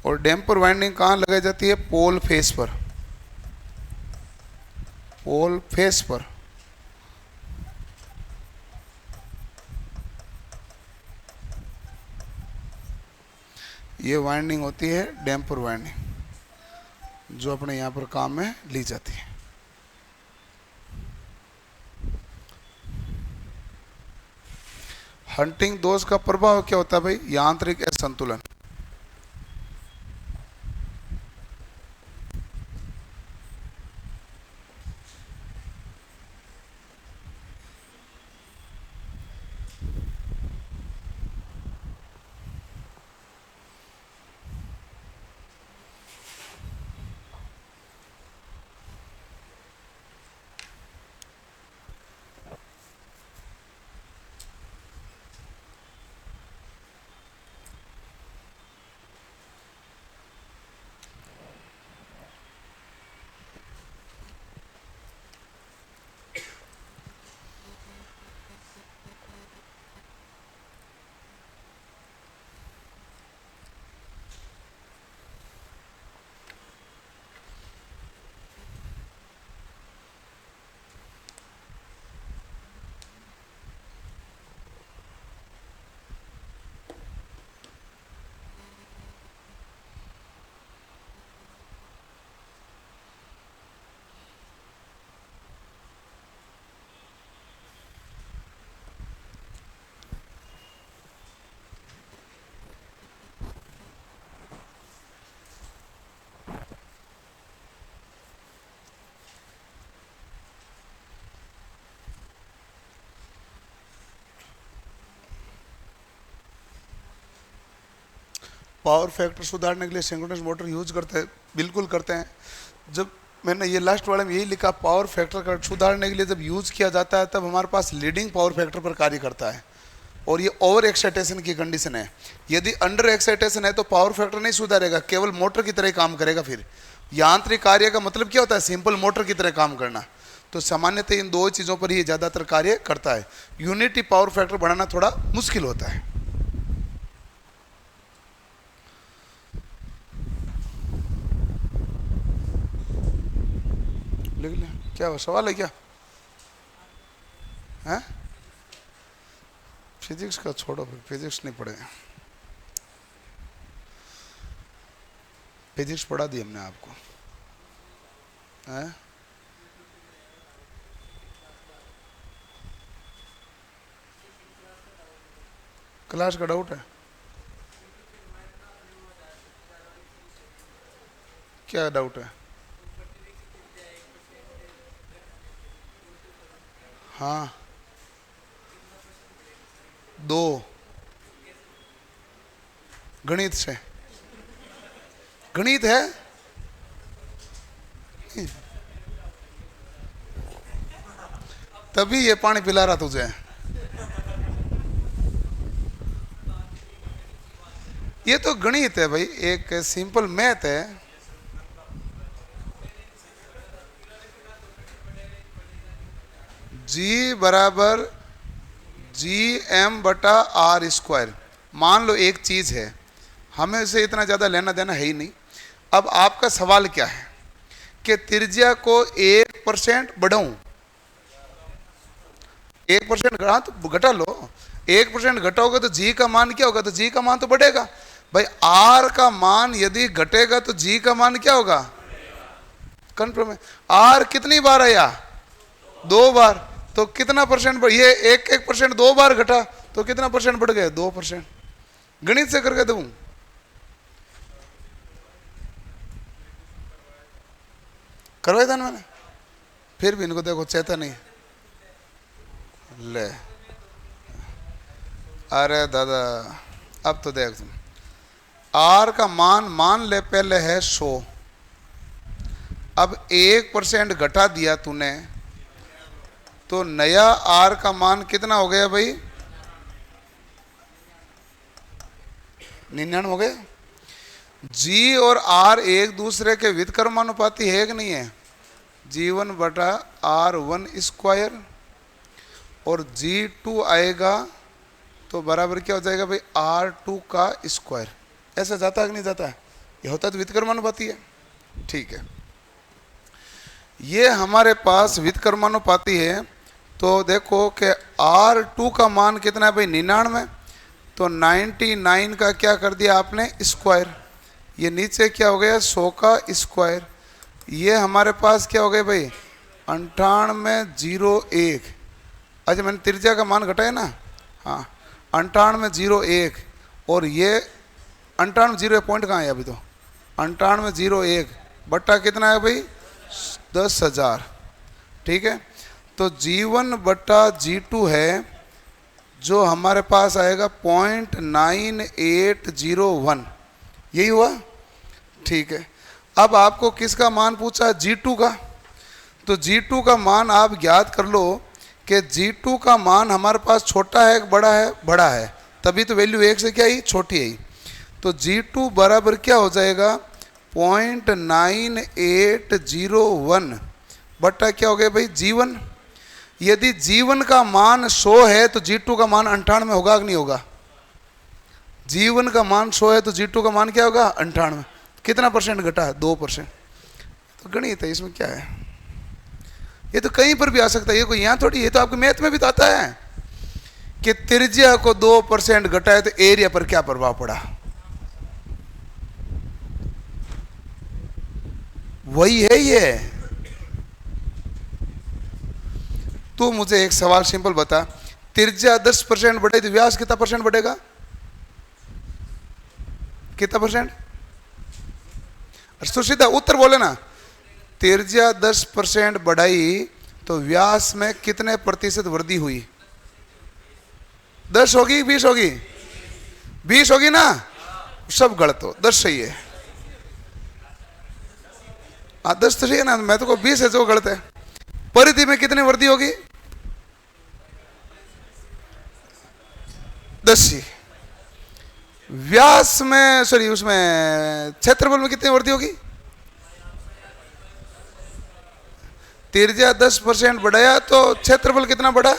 और डैम्पर वाइंडिंग कहाँ लगाई जाती है? पोल फेस पर। पोल फेस पर। ये वाइंडिंग होती है डैम्पर वाइंडिंग, जो अपने यहाँ पर काम में ली जाती है। हंटिंग दोष का प्रभाव क्या होता है भाई? यांत्रिक असंतुलन। पावर फैक्टर सुधारने के लिए सिंक्रोनस मोटर यूज करते हैं, बिल्कुल करते हैं। जब मैंने ये लास्ट वाले में यही लिखा, पावर फैक्टर का सुधारने के लिए जब यूज किया जाता है तब हमारे पास लीडिंग पावर फैक्टर पर कार्य करता है, और ये ओवर एक्साइटेशन की कंडीशन है। यदि अंडर एक्साइटेशन है तो पावर फैक्टर नहीं सुधारेगा, केवल मोटर की तरह ही काम करेगा। फिर यांत्रिक कार्य का मतलब क्या होता है? सिंपल मोटर की तरह काम करना। तो सामान्यतः इन दो चीज़ों पर ही ज़्यादातर कार्य करता है। यूनिटी पावर फैक्टर बढ़ाना थोड़ा मुश्किल होता है। लिख ले, क्या सवाल है क्या? हैं? फिजिक्स का छोड़ो, फिर फिजिक्स नहीं पढ़े। फिजिक्स पढ़ा दी हमने आपको, हैं? क्लास का डाउट है? क्या डाउट है? हाँ, 2 गणित से। गणित है, तभी ये पानी पिला रहा तुझे। ये तो गणित है भाई, एक सिंपल मैथ है। जी बराबर GM/R²। मान लो एक चीज है, हमें इसे इतना ज्यादा लेना देना है ही नहीं। अब आपका सवाल क्या है कि त्रिज्या को 1% बढ़ाऊं। 1% हाँ तो घटा लो। 1% घटाओगे तो जी का मान क्या होगा? तो जी का मान तो बढ़ेगा भाई। आर का मान यदि घटेगा तो जी का मान क्या होगा? कंफर्म है। आर कितनी बार आया? 2 बार। तो कितना परसेंट बढ़, ये 1% 2 बार घटा तो कितना परसेंट बढ़ गया? 2%। गणित से करके दूं? करवाया था ना मैंने, फिर भी इनको देखो चेता नहीं। ले, अरे दादा, अब तो देख तुम, आर का मान मान ले पहले है 100। अब 1% घटा दिया तूने तो नया आर का मान कितना हो गया भाई? 99 हो गया। जी और आर एक दूसरे के व्युत्क्रमानुपाती है कि नहीं है? G1/R1²। और G2 आएगा तो बराबर क्या हो जाएगा भाई? R2 का स्क्वायर। ऐसा जाता है कि नहीं जाता है? ये होता तो व्युत्क्रमानुपाती है। ठीक है, ये हमारे पास व्युत्क्रमानुपाती है। तो देखो कि R2 का मान कितना है भाई? 99। तो 99 का क्या कर दिया आपने? स्क्वायर। ये नीचे क्या हो गया? 100 का स्क्वायर। ये हमारे पास क्या हो गया भाई? 9801। अच्छा, मैंने त्रिज्या का मान घटाया ना? हाँ, 9801। और ये 9801 पॉइंट कहाँ है अभी? तो 9801 बट्टा कितना है भाई? 10,000। ठीक है, तो G1/G2 है जो हमारे पास आएगा 0.9801। यही हुआ? ठीक है, अब आपको किसका मान पूछा? G2 का। तो G2 का मान आप ज्ञात कर लो कि G2 का मान हमारे पास छोटा है बड़ा है? बड़ा है, तभी तो वैल्यू 1 से क्या ही छोटी है। तो G2 बराबर क्या हो जाएगा? 0.9801 बट्टा क्या हो गया भाई? G1। यदि G1 का मान 100 है तो G2 का मान 98 होगा कि नहीं होगा? G1 का मान 100 है तो G2 का मान क्या होगा? 98। कितना परसेंट घटा है? 2%। तो गणित है, इसमें क्या है? ये तो कहीं पर भी आ सकता है, ये कोई यहाँ थोड़ी, ये तो आपके मैथ में भी तो आता है कि त्रिज्या को 2% घटाए तो एरिया पर क्या प्रभाव पड़ा। वही है ये। तू मुझे एक सवाल सिंपल बता, त्रिज्या 10% बढ़े तो व्यास कितना परसेंट बढ़ेगा? कितना परसेंट? तो सीधा उत्तर बोले ना। त्रिज्या 10% बढ़ाई तो व्यास में कितने प्रतिशत वृद्धि हुई? 10 होगी? 20 होगी? 20 होगी ना? सब गलत हो, 10 सही है। 10 तो सही है ना? मैं तो को 20 है जो गलत है। परिधि में कितनी वृद्धि होगी? 10 ही। व्यास में, सॉरी, उसमें क्षेत्रफल में कितनी वृद्धि होगी? त्रिज्या 10% बढ़ाया तो क्षेत्रफल कितना बढ़ा?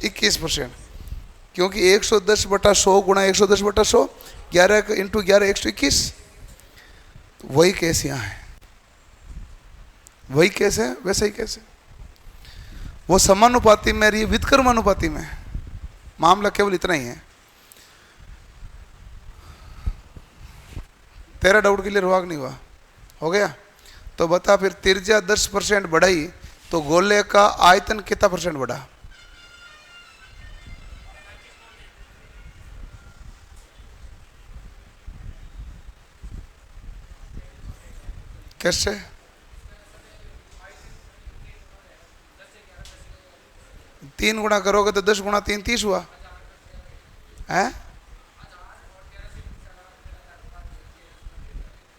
21%। क्योंकि 110/100 गुणा 110/100, 11 × 11 121। वही केस यहाँ है, वही केस है, वैसे ही केस है। वो समानुपाती में, ये व्युत्क्रमानुपाती में। मामला केवल इतना ही है। तेरा डाउट क्लियर हुआ कि नहीं हुआ? हो गया? तो बता फिर, त्रिज्या 10% बढ़ाई तो गोले का आयतन कितना परसेंट बढ़ा? कैसे? तीन गुणा करोगे तो 10 गुणा 3 30 हुआ है।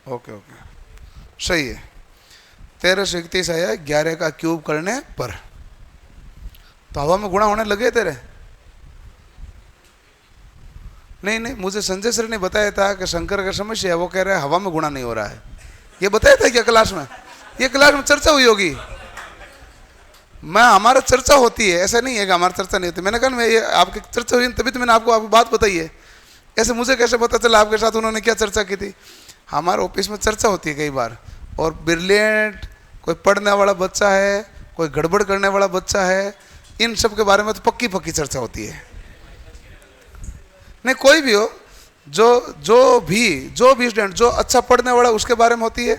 ओके ओके, सही है। 1331 आया 11 का क्यूब करने पर। तो हवा में गुणा होने लगे तेरे? नहीं नहीं, मुझे संजय सर ने बताया था कि शंकर का समस्या है, वो कह रहा है हवा में गुणा नहीं हो रहा है। ये बताया था क्या क्लास में? ये क्लास में चर्चा हुई होगी। मैं हमारा चर्चा होती है, ऐसा नहीं है कि हमारी चर्चा नहीं होती। मैंने कहा मैं ये आपकी चर्चा हुई तभी तो मैंने आपको बात बताई है। ऐसे मुझे कैसे पता चला आपके साथ उन्होंने क्या चर्चा की थी? हमारे ऑफिस में चर्चा होती है कई बार। और ब्रिलियंट कोई पढ़ने वाला बच्चा है, कोई गड़बड़ करने वाला बच्चा है, इन सब के बारे में तो पक्की पक्की चर्चा होती है। नहीं कोई भी हो, जो भी स्टूडेंट जो अच्छा पढ़ने वाला उसके बारे में होती है,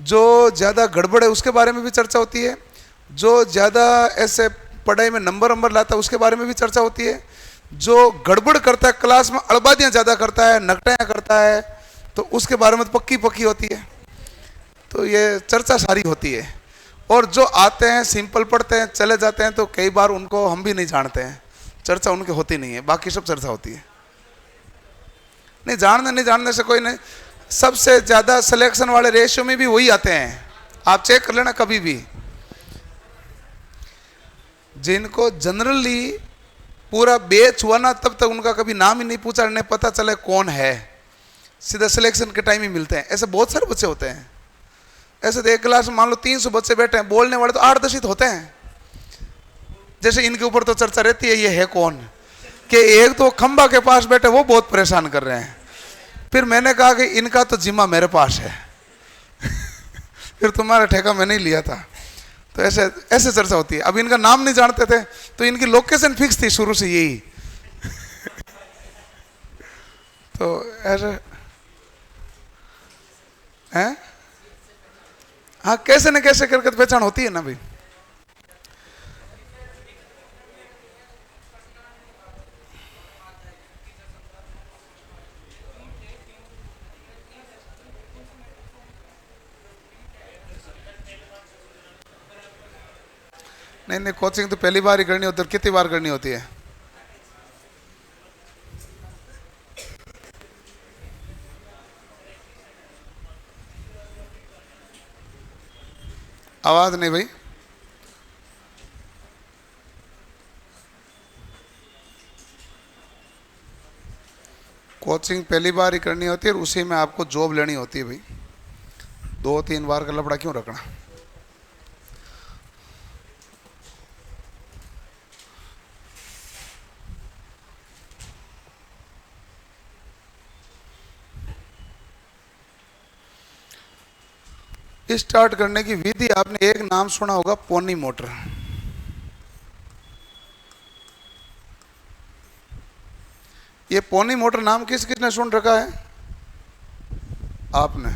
जो ज़्यादा गड़बड़ है उसके बारे में भी चर्चा होती है, जो ज़्यादा ऐसे पढ़ाई में नंबर लाता है उसके बारे में भी चर्चा होती है, जो गड़बड़ करता है क्लास में अड़बादियाँ ज़्यादा करता है, नकटायाँ करता है, तो उसके बारे में तो पक्की पक्की होती है। तो ये चर्चा सारी होती है। और जो आते हैं सिंपल पढ़ते हैं चले जाते हैं, तो कई बार उनको हम भी नहीं जानते हैं, चर्चा उनकी होती नहीं है, बाकी सब चर्चा होती है। नहीं जानने से कोई नहीं। सबसे ज़्यादा सिलेक्शन वाले रेशियो में भी वही आते हैं, आप चेक कर लेना कभी भी। जिनको जनरली पूरा बैच हुआ ना, तब तक उनका कभी नाम ही नहीं पूछा, नहीं पता चले कौन है, सीधा सिलेक्शन के टाइम ही मिलते हैं। ऐसे बहुत सारे बच्चे होते हैं। ऐसे तो एक क्लास में मान लो 300 बच्चे बैठे हैं, बोलने वाले तो 8-10 ही तो होते हैं। जैसे इनके ऊपर तो चर्चा रहती है ये है कौन, कि एक तो खंबा के पास बैठे वो बहुत परेशान कर रहे हैं। फिर मैंने कहा कि इनका तो जिम्मा मेरे पास है फिर तुम्हारा ठेका मैंने ही लिया था। तो ऐसे चर्चा होती है। अब इनका नाम नहीं जानते थे तो इनकी लोकेशन फिक्स थी शुरू से यही तो ऐसे हैं। हाँ, कैसे न कैसे करके पहचान होती है ना भाई। नहीं कोचिंग तो पहली बार ही करनी होती है। कितनी बार करनी होती है? आवाज नहीं भाई। कोचिंग पहली बार ही करनी होती है और उसी में आपको जॉब लेनी होती है भाई। 2-3 बार का लफड़ा क्यों रखना? स्टार्ट करने की विधि आपने एक नाम सुना होगा, पोनी मोटर। ये पोनी मोटर नाम किसने सुन रखा है? आपने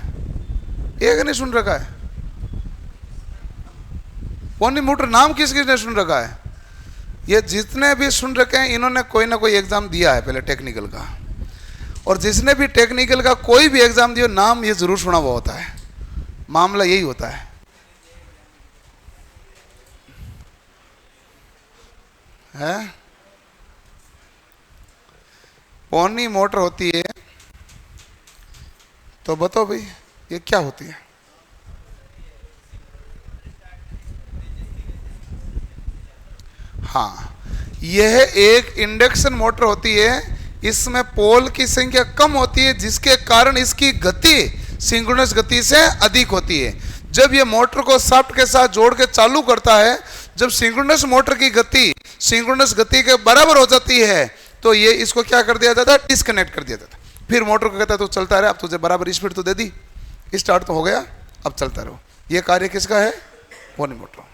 एक नहीं सुन रखा है? पोनी मोटर नाम किसने सुन रखा है? ये जितने भी सुन रखे हैं इन्होंने कोई ना कोई एग्जाम दिया है पहले टेक्निकल का, और जिसने भी टेक्निकल का कोई भी एग्जाम दिया नाम ये जरूर सुना हुआ होता है। मामला यही होता है? पोनी मोटर होती है तो बताओ भाई ये क्या होती है? हाँ, यह एक इंडक्शन मोटर होती है। इसमें पोल की संख्या कम होती है जिसके कारण इसकी गति सिंक्रोनस गति से अधिक होती है। जब यह मोटर को शाफ्ट के साथ जोड़ के चालू करता है, जब सिंक्रोनस मोटर की गति सिंक्रोनस गति के बराबर हो जाती है तो ये इसको क्या कर दिया जाता है? डिस्कनेक्ट कर दिया जाता है। फिर मोटर को कहता है तो चलता रहे, अब तुझे बराबर स्पीड तो दे दी, स्टार्ट तो हो गया, अब चलता रहो। ये कार्य किसका है? Pony motor.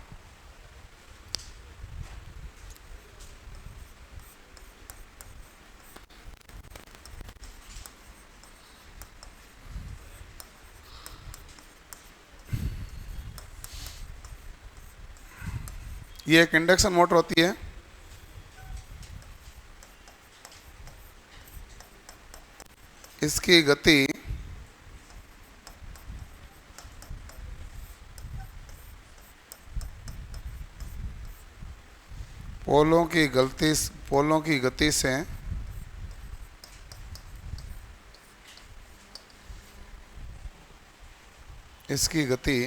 ये एक इंडक्शन मोटर होती है। इसकी गति पोलों की गति से इसकी गति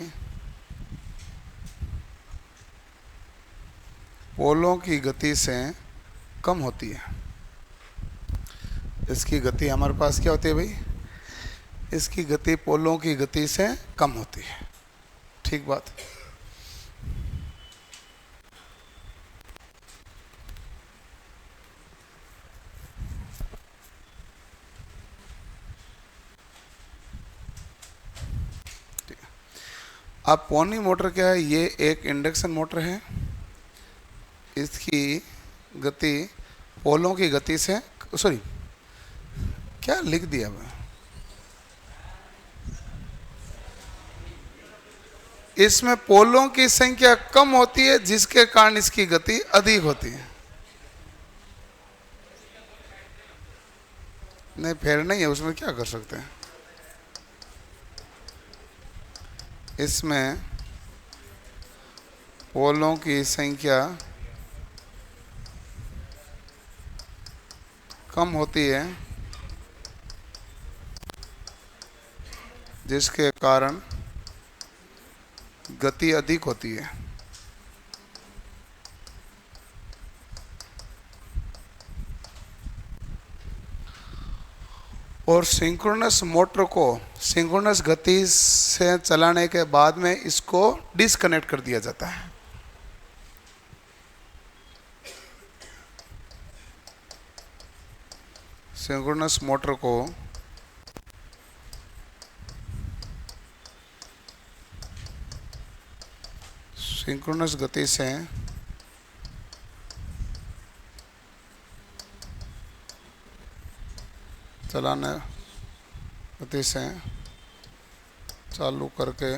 पोलों की गति से कम होती है। इसकी गति हमारे पास क्या होती है भाई? इसकी गति पोलों की गति से कम होती है। ठीक बात। अब पोनी मोटर क्या है? ये एक इंडक्शन मोटर है। इसकी गति पोलों की गति से, सॉरी क्या लिख दिया मैं? इसमें पोलों की संख्या कम होती है जिसके कारण इसकी गति अधिक होती है। नहीं, फेर नहीं है, उसमें क्या कर सकते हैं? इसमें पोलों की संख्या कम होती है जिसके कारण गति अधिक होती है। और सिंक्रोनस मोटर को सिंक्रोनस गति से चलाने के बाद में इसको डिस्कनेक्ट कर दिया जाता है। सिंक्रोनस मोटर को सिंक्रोनस गति से चलाने गति से चालू करके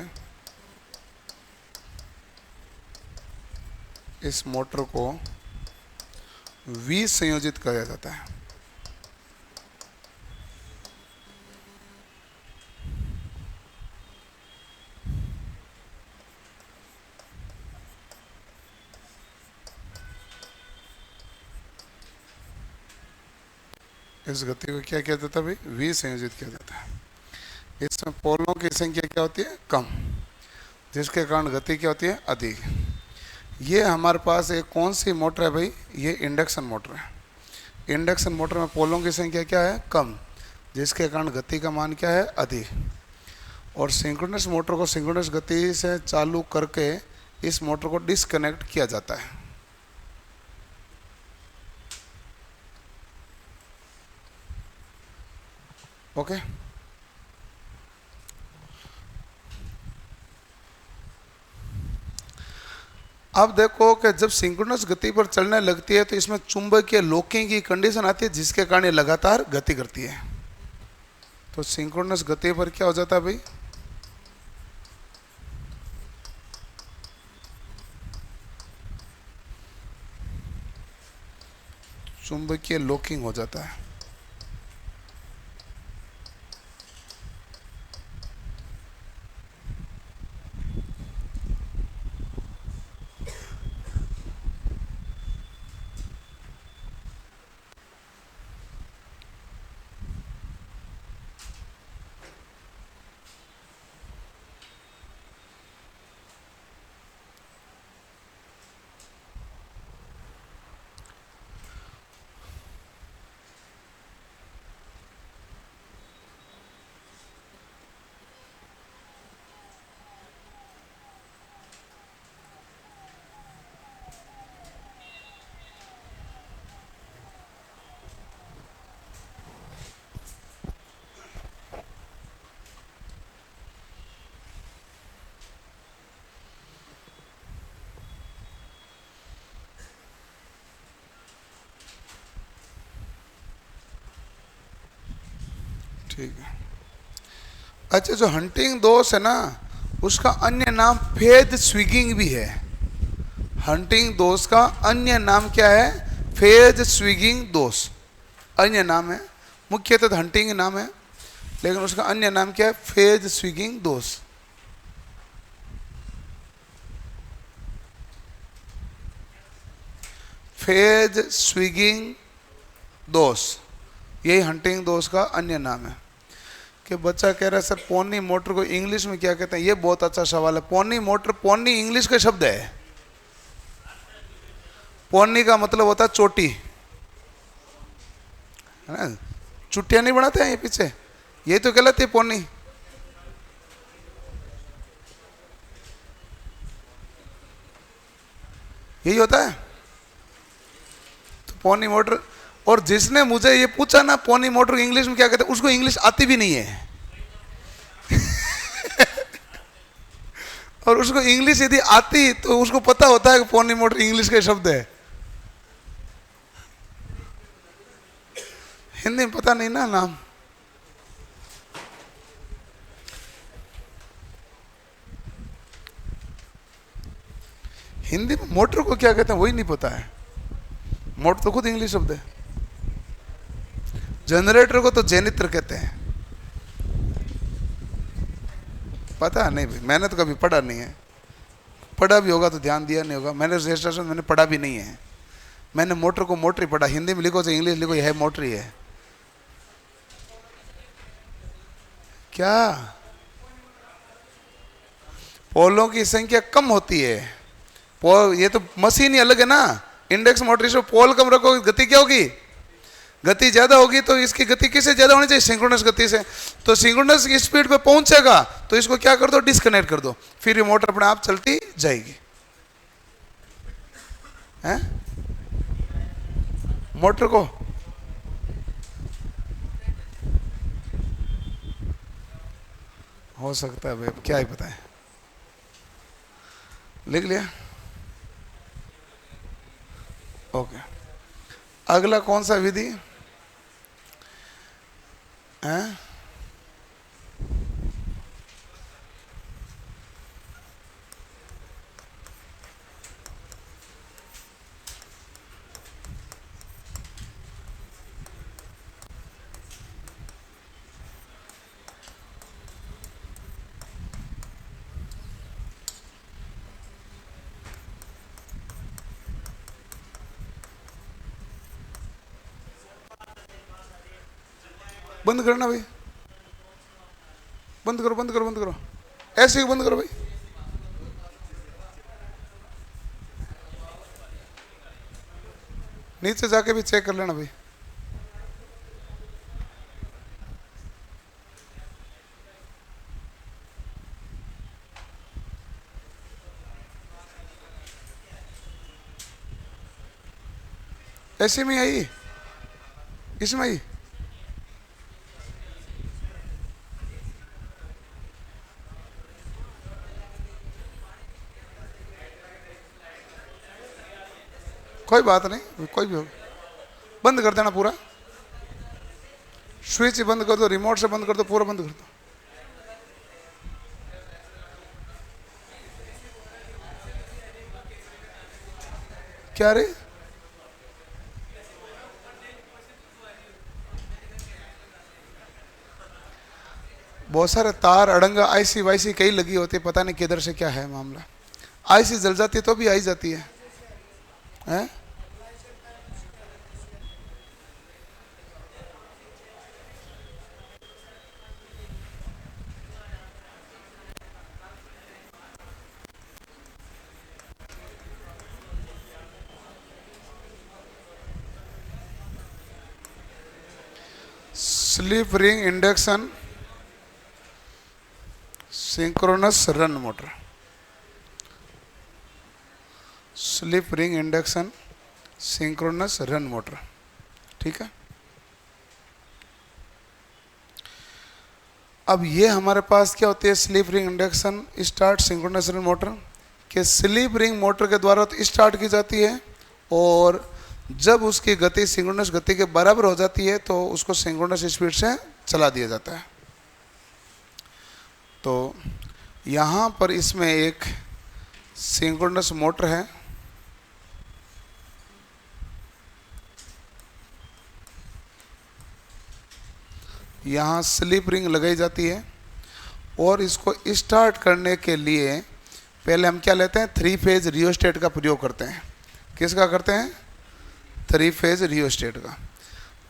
इस मोटर को विसंयोजित किया जाता है। इस गति को क्या किया जाता है भाई? विसंयोजित किया जाता है। इसमें पोलों की संख्या क्या होती है? कम, जिसके कारण गति क्या होती है? अधिक। ये हमारे पास एक कौन सी मोटर है भाई? ये इंडक्शन मोटर है। इंडक्शन मोटर में पोलों की संख्या क्या है? कम, जिसके कारण गति का मान क्या है? अधिक। और सिंक्रोनस मोटर को सिंक्रोनस गति से चालू करके इस मोटर को डिस्कनेक्ट किया जाता है। ओके। अब देखो कि जब सिंक्रोनस गति पर चलने लगती है तो इसमें चुंबकीय लॉकिंग की कंडीशन आती है जिसके कारण ये लगातार गति करती है। तो सिंक्रोनस गति पर क्या हो जाता है भाई? चुंबकीय लॉकिंग हो जाता है। ठीक है। अच्छा, जो हंटिंग दोष है ना, उसका अन्य नाम फेज स्विंगिंग भी है। हंटिंग दोष का अन्य नाम क्या है? फेज स्विंगिंग दोष अन्य नाम है। मुख्यतः तो हंटिंग नाम है, लेकिन उसका अन्य नाम क्या है? फेज स्विंगिंग दोष। फेज स्विगिंग दोष, यही हंटिंग दोष का अन्य नाम है। कि बच्चा कह रहा है सर पोनी मोटर को इंग्लिश में क्या कहते हैं? ये बहुत अच्छा सवाल है। पोनी मोटर, पोनी इंग्लिश का शब्द है। पोनी का मतलब होता है चोटी, है ना? चुट्टियां नहीं बनाते हैं ये पीछे, यही तो कहलाती है पोनी। यही होता है तो पोनी मोटर। और जिसने मुझे ये पूछा ना पोनी मोटर इंग्लिश में क्या कहते हैं, उसको इंग्लिश आती भी नहीं है। और उसको इंग्लिश यदि आती तो उसको पता होता है कि पोनी मोटर इंग्लिश का शब्द है। हिंदी में पता नहीं ना नाम। हिंदी में मोटर को क्या कहते हैं वही नहीं पता है। मोटर तो खुद इंग्लिश शब्द है। जनरेटर को तो जेनित्र कहते हैं। पता नहीं भाई, मैंने तो कभी पढ़ा नहीं है। पढ़ा भी होगा तो ध्यान दिया नहीं होगा। मैंने रजिस्ट्रेशन मैंने पढ़ा भी नहीं है। मैंने मोटर को मोटर ही पढ़ा। हिंदी में लिखो चाहे इंग्लिश लिखो, यह है मोटर ही है। क्या पोलों की संख्या कम होती है? पोल, ये तो मशीन ही अलग है ना। इंडेक्स मोटर, इसमें पोल कम रखोगे गति क्या होगी? गति ज्यादा होगी। तो इसकी गति किससे ज्यादा होनी चाहिए? सिंक्रोनस गति से। तो सिंक्रोनस की स्पीड पे पहुंचेगा तो इसको क्या कर दो? डिस्कनेक्ट कर दो, फिर ये मोटर अपने आप चलती जाएगी। हैं? मोटर को हो सकता है भाई, क्या ही पता है। लिख लिया? ओके। अगला कौन सा विधि है? बंद करना भाई, बंद करो, बंद करो, बंद करो, ऐसे ही बंद करो भाई। नीचे जाके भी चेक कर लेना भाई। ऐसे में आई, इसमें आई। कोई बात नहीं, कोई भी हो। बंद कर देना पूरा, स्विच बंद कर दो, रिमोट से बंद कर दो, पूरा बंद कर दो। क्या रे? बहुत सारे तार अड़ंगा आईसी वाईसी कई लगी होती है, पता नहीं किधर से क्या है मामला। आईसी जल जाती है तो भी आई जाती है, हैं? Slip ring induction synchronous run motor. Slip ring induction synchronous run motor, ठीक है। अब ये हमारे पास क्या होती है? Slip ring induction start synchronous run motor के स्लिप रिंग मोटर के द्वारा तो स्टार्ट की जाती है, और जब उसकी गति सिंक्रोनस गति के बराबर हो जाती है तो उसको सिंक्रोनस स्पीड से चला दिया जाता है। तो यहाँ पर इसमें एक सिंक्रोनस मोटर है, यहाँ स्लिप रिंग लगाई जाती है, और इसको स्टार्ट करने के लिए पहले हम क्या लेते हैं? 3 फेज रियोस्टेट का प्रयोग करते हैं। किसका करते हैं? 3 फेज रियोस्टेट का।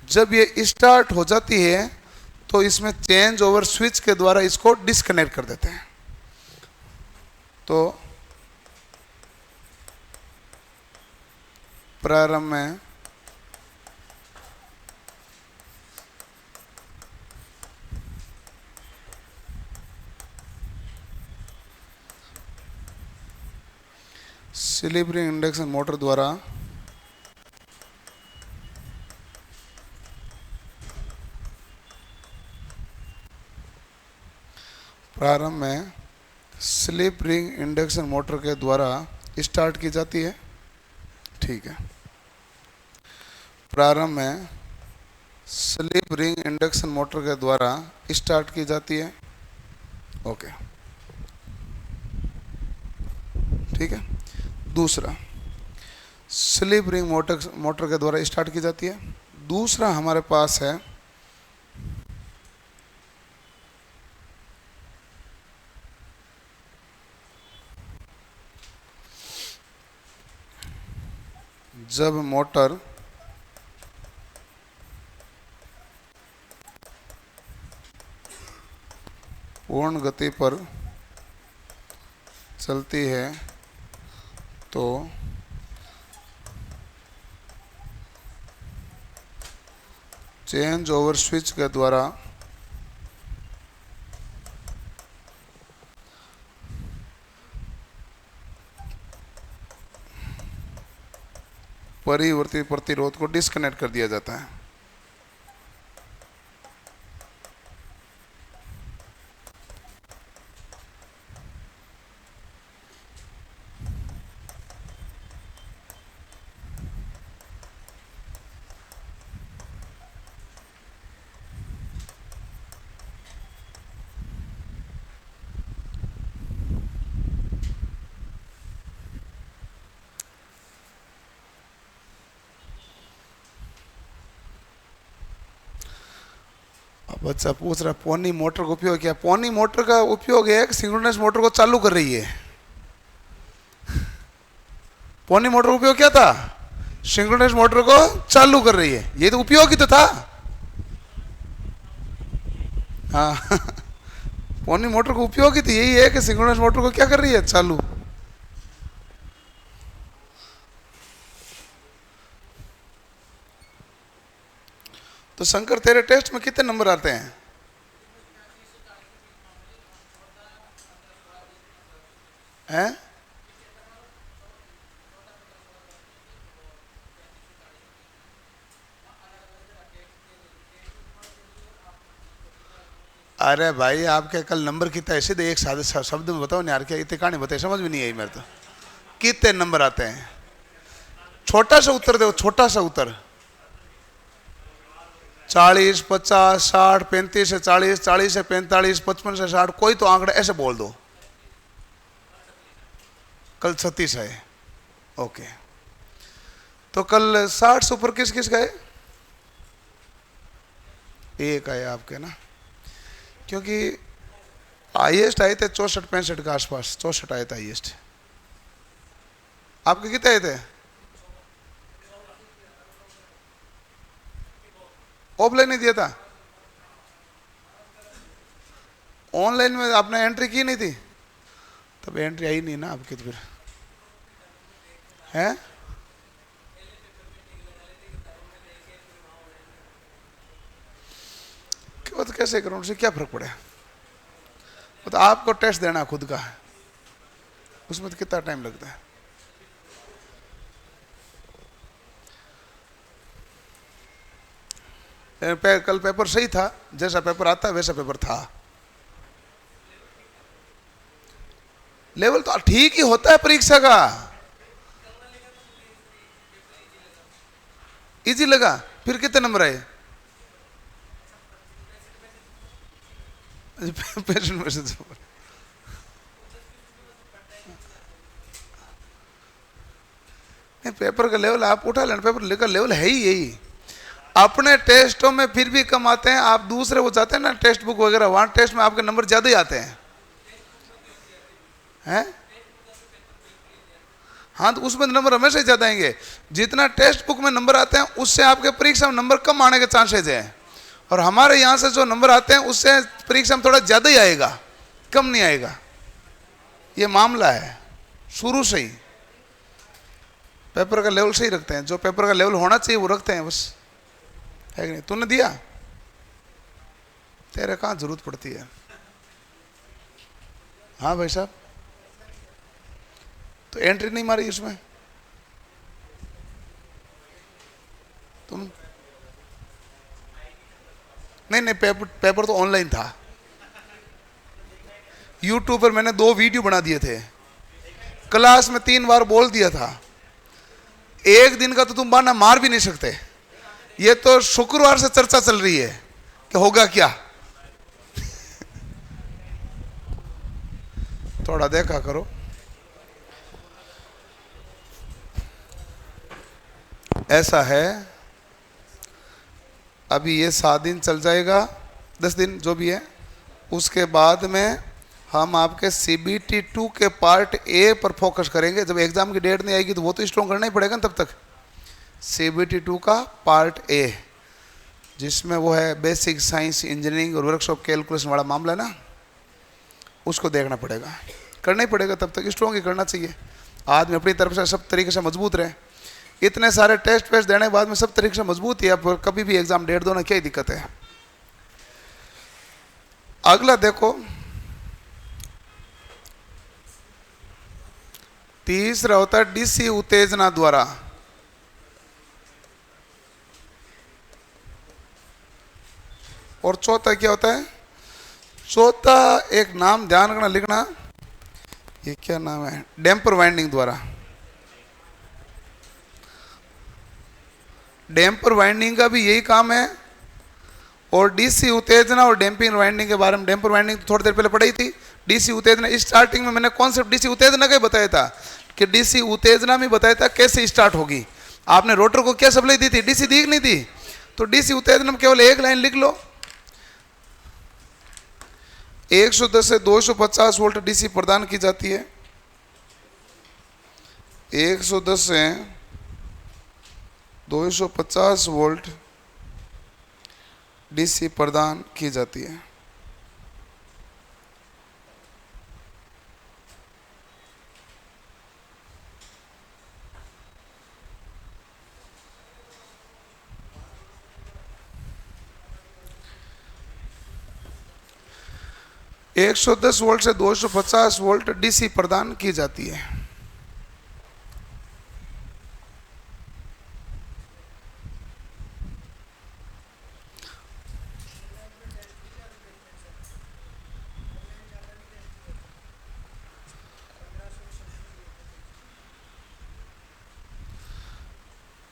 जब ये स्टार्ट हो जाती है तो इसमें चेंज ओवर स्विच के द्वारा इसको डिस्कनेक्ट कर देते हैं। तो प्रारंभ में स्लिप रिंग इंडक्शन मोटर द्वारा प्रारंभ में स्लिप रिंग इंडक्शन मोटर के द्वारा स्टार्ट की जाती है। ठीक है, प्रारंभ में स्लिप रिंग इंडक्शन मोटर के द्वारा स्टार्ट की जाती है। ओके, ठीक है। दूसरा, स्लिप रिंग मोटर के द्वारा स्टार्ट की जाती है। दूसरा हमारे पास है जब मोटर पूर्ण गति पर चलती है तो चेंज ओवर स्विच के द्वारा परिवर्ती प्रतिरोध को डिस्कनेक्ट कर दिया जाता है। बच्चा पूछ रहा पोनी मोटर का उपयोग क्या? पोनी मोटर का उपयोग है कि सिंक्रोनस मोटर को चालू कर रही है। पोनी मोटर का उपयोग क्या था? सिंक्रोनस मोटर को चालू कर रही है। ये तो उपयोग ही तो था। हाँ पोनी मोटर का उपयोग ही तो यही है कि सिंक्रोनस मोटर को क्या कर रही है? चालू। तो शंकर तेरे टेस्ट में कितने नंबर आते हैं? हैं? अरे भाई आपके कल नंबर कितना ऐसे दे, एक सादे शब्द में बताओ ना यार, क्या इतनी कहानी बताए, समझ में नहीं आई मेरे तो। कितने नंबर आते हैं? छोटा सा उत्तर दो, छोटा सा उत्तर। 40, 50, 60, 35 से 40, 40 से 45, 55 से 60, कोई तो आंकड़ा ऐसे बोल दो। कल 36 है। ओके, तो कल 60 से ऊपर किस किस गए? एक आए आपके ना, क्योंकि हाईएस्ट आए थे 64-65 के आसपास। 64 आए थे हाईएस्ट। आपके कितने आए थे? ऑफलाइन नहीं दिया था? ऑनलाइन में आपने एंट्री की नहीं थी? तब एंट्री आई नहीं ना आपकी। तो फिर है वो तो कैसे करूं, उससे क्या फर्क पड़े? वो तो आपको टेस्ट देना खुद का है, उसमें तो कितना टाइम लगता है। कल पेपर सही था, जैसा पेपर आता है वैसा पेपर था। लेवल तो ठीक ही होता है परीक्षा का। इजी लगा? फिर कितने नंबर आए? पेशेंट में से नहीं, पेपर का लेवल आप उठा लेना। पेपर का लेवल है ही यही। अपने टेस्टों में फिर भी कम आते हैं। आप दूसरे वो जाते हैं ना टेस्ट बुक वगैरह, वहां टेस्ट में आपके नंबर ज्यादा ही आते हैं। हैं? हाँ, तो उसमें नंबर हमेशा ही ज़्यादा आएंगे। जितना टेक्स्ट बुक में नंबर आते हैं उससे आपके परीक्षा में नंबर कम आने के चांसेज हैं, और हमारे यहाँ से जो नंबर आते हैं उससे परीक्षा में थोड़ा ज़्यादा ही आएगा, कम नहीं आएगा। ये मामला है शुरू से ही। पेपर का लेवल सही रखते हैं, जो पेपर का लेवल होना चाहिए वो रखते हैं बस, है कि नहीं? तूने दिया, तेरे कहाँ जरूरत पड़ती है। हाँ भाई साहब, तो एंट्री नहीं मारी उसमें तुम? नहीं, पेपर तो ऑनलाइन था। यूट्यूब पर मैंने 2 वीडियो बना दिए थे, क्लास में 3 बार बोल दिया था। एक दिन का तो तुम बहाना मार भी नहीं सकते। ये तो शुक्रवार से चर्चा चल रही है कि होगा क्या। थोड़ा देखा करो। ऐसा है, अभी ये 7 दिन चल जाएगा, 10 दिन जो भी है, उसके बाद में हम आपके CBT 2 के पार्ट ए पर फोकस करेंगे। जब एग्जाम की डेट नहीं आएगी तो वो तो स्ट्रॉन्ग करना ही पड़ेगा ना तब तक। CBT 2 का पार्ट ए, जिसमें वो है बेसिक साइंस, इंजीनियरिंग और वर्कशॉप कैलकुलेशन वाला मामला है ना, उसको देखना पड़ेगा, करना ही पड़ेगा। तब तक स्ट्रॉन्ग ही करना चाहिए। आदमी अपनी तरफ से सब तरीके से मजबूत रहे। इतने सारे टेस्ट वेस्ट देने के बाद में सब तरीके से मजबूत ही, अब कभी भी एग्जाम डेट दो ना, क्या ही दिक्कत है। अगला देखो, तीसरा होता है DC उत्तेजना द्वारा। और चौथा क्या होता है? चौथा एक नाम ध्यान रखना, लिखना, ये क्या नाम है? डैम्पर वाइंडिंग द्वारा। डैम्पर वाइंडिंग का भी यही काम है। और DC उत्तेजना और डैम्पिंग वाइंडिंग के बारे में, डैम्पर वाइंडिंग थोड़ी देर पहले पढ़ाई थी। DC उत्तेजना, स्टार्टिंग में मैंने कॉन्सेप्ट DC उत्तेजना का ही बताया था कि DC उत्तेजना में बताया था कैसे स्टार्ट होगी। आपने रोटर को क्या सप्लाई दी थी? DC दी नहीं दी? तो DC उत्तेजना में केवल एक लाइन लिख लो, 110 से 250 वोल्ट DC प्रदान की जाती है। 110 से 250 वोल्ट DC प्रदान की जाती है। एक 110 वोल्ट से 250 वोल्ट DC प्रदान की जाती है।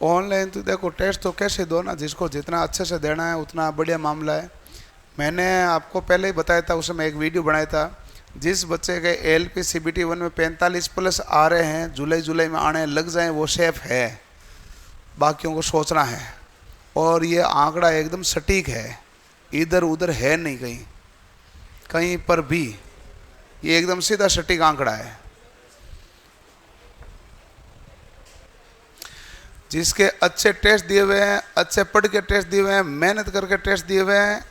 ऑनलाइन तो देखो, टेस्ट तो कैसे दो ना, जिसको जितना अच्छे से देना है उतना बढ़िया मामला है। मैंने आपको पहले ही बताया था, उस समय एक वीडियो बनाया था। जिस बच्चे के ALP CBT 1 में 45+ आ रहे हैं, जुलाई में आने लग जाएं, वो सेफ है। बाकियों को सोचना है। और ये आंकड़ा एकदम सटीक है, इधर उधर है नहीं कहीं पर भी, ये एकदम सीधा सटीक आंकड़ा है। जिसके अच्छे टेस्ट दिए हुए हैं, अच्छे पढ़ के टेस्ट दिए हुए हैं, मेहनत करके टेस्ट दिए हुए हैं,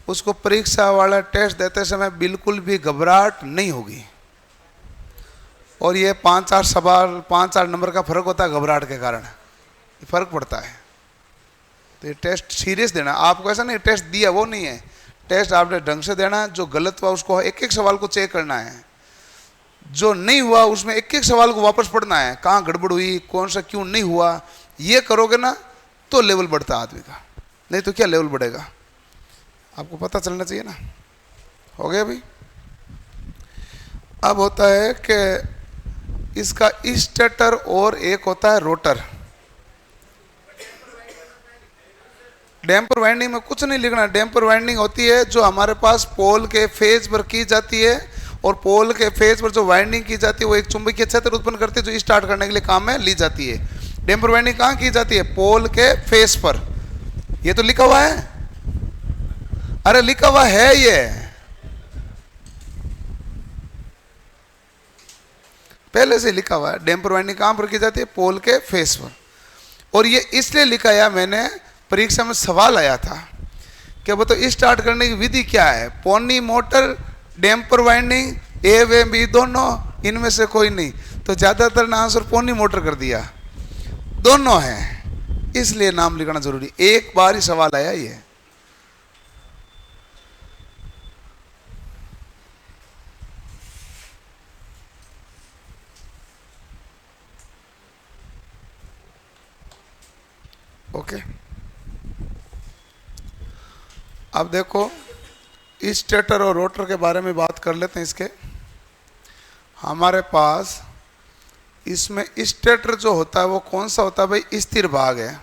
उसको परीक्षा वाला टेस्ट देते समय बिल्कुल भी घबराहट नहीं होगी। और ये 5-4 सवाल, 5-4 नंबर का फर्क होता है घबराहट के कारण, ये फर्क पड़ता है। तो ये टेस्ट सीरियस देना। आपको ऐसा नहीं टेस्ट दिया वो नहीं है, टेस्ट आपने ढंग से देना है। जो गलत हुआ उसको एक एक सवाल को चेक करना है, जो नहीं हुआ उसमें एक एक सवाल को वापस पढ़ना है, कहाँ गड़बड़ हुई, कौन सा क्यों नहीं हुआ। ये करोगे ना तो लेवल बढ़ता है आदमी का, नहीं तो क्या लेवल बढ़ेगा, आपको पता चलना चाहिए ना। हो गया भाई। अब होता है कि इसका स्टेटर और एक होता है रोटर। डैम्पर वाइंडिंग में कुछ नहीं लिखना। डैम्पर वाइंडिंग होती है जो हमारे पास पोल के फेज पर की जाती है, और पोल के फेज पर जो वाइंडिंग की जाती है वो एक चुंबकीय क्षेत्र उत्पन्न करती है जो स्टार्ट करने के लिए काम में ली जाती है। डैम्पर वाइंडिंग कहाँ की जाती है? पोल के फेस पर। ये तो लिखा हुआ है, अरे लिखा हुआ है ये। पहले से लिखा हुआ है। डैम्पर वाइंडिंग कहाँ पर की जाती है? पोल के फेस पर। और ये इसलिए लिखाया मैंने, परीक्षा में सवाल आया था कि वो तो स्टार्ट करने की विधि क्या है, पोनी मोटर, डैम्पर वाइंडिंग, ए वे बी दोनों, इनमें से कोई नहीं। तो ज्यादातर ने आंसर पोनी मोटर कर दिया, दोनों हैं, इसलिए नाम लिखना जरूरी। एक बार ही सवाल आया ये। ओके, अब देखो स्टेटर और रोटर के बारे में बात कर लेते हैं। इसके हमारे पास इसमें स्टेटर जो होता है वो कौन सा होता है भाई? स्थिर भाग है।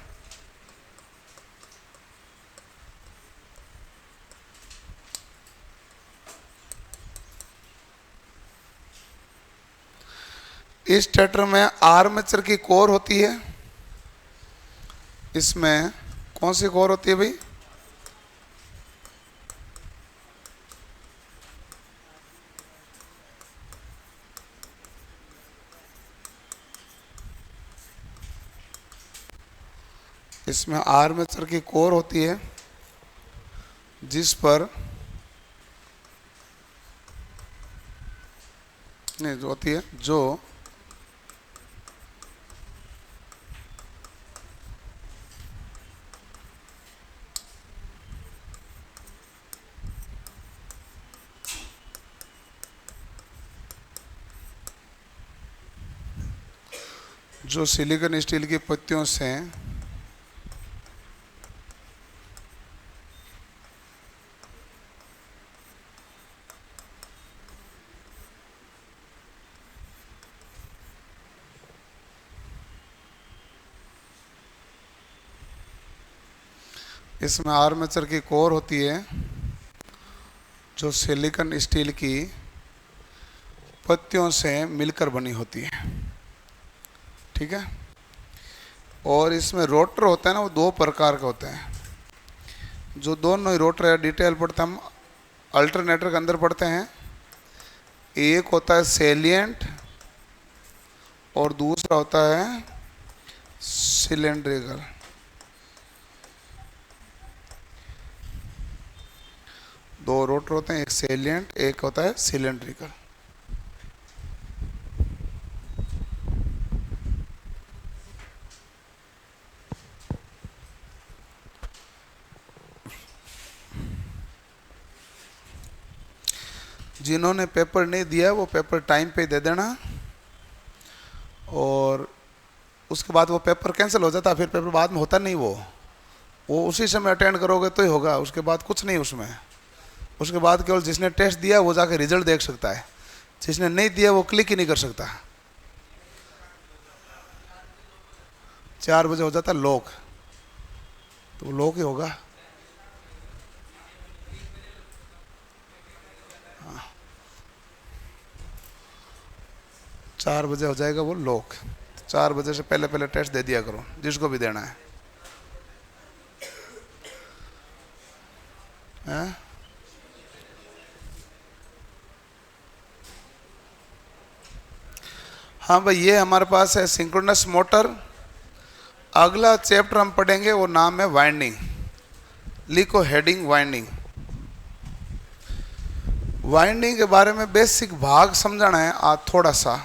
स्टेटर में आर्मेचर की कोर होती है। इसमें कौन सी कोर होती है भाई? इसमें आर्मेचर की कोर होती है, जिस पर नहीं जो होती है, जो जो सिलिकॉन स्टील की पत्तियों से इसमें आर्मेचर की कोर होती है, जो सिलिकॉन स्टील की पत्तियों से मिलकर बनी होती है। ठीक है। और इसमें रोटर होता है ना, वो दो प्रकार के होते हैं। जो दोनों ही रोटर है, डिटेल पढ़ते हम अल्टरनेटर के अंदर पढ़ते हैं। एक होता है सेलिएंट और दूसरा होता है सिलेंड्रिकल। दो रोटर होते हैं, एक सेलिएंट, एक होता है सिलेंड्रिकल। जिन्होंने पेपर नहीं दिया वो पेपर टाइम पे दे देना, और उसके बाद वो पेपर कैंसिल हो जाता है। फिर पेपर बाद में होता नहीं, वो उसी समय अटेंड करोगे तो ही होगा, उसके बाद कुछ नहीं उसमें। उसके बाद केवल जिसने टेस्ट दिया वो जाके रिजल्ट देख सकता है, जिसने नहीं दिया वो क्लिक ही नहीं कर सकता। 4 बजे हो जाता है लॉक, तो लॉक ही होगा। 4 बजे हो जाएगा वो लॉक। 4 बजे से पहले पहले टेस्ट दे दिया करो, जिसको भी देना है। हाँ भाई, ये हमारे पास है सिंक्रोनस मोटर। अगला चैप्टर हम पढ़ेंगे वो नाम है वाइंडिंग। लिखो हेडिंग वाइंडिंग। वाइंडिंग के बारे में बेसिक भाग समझाना है आज थोड़ा सा।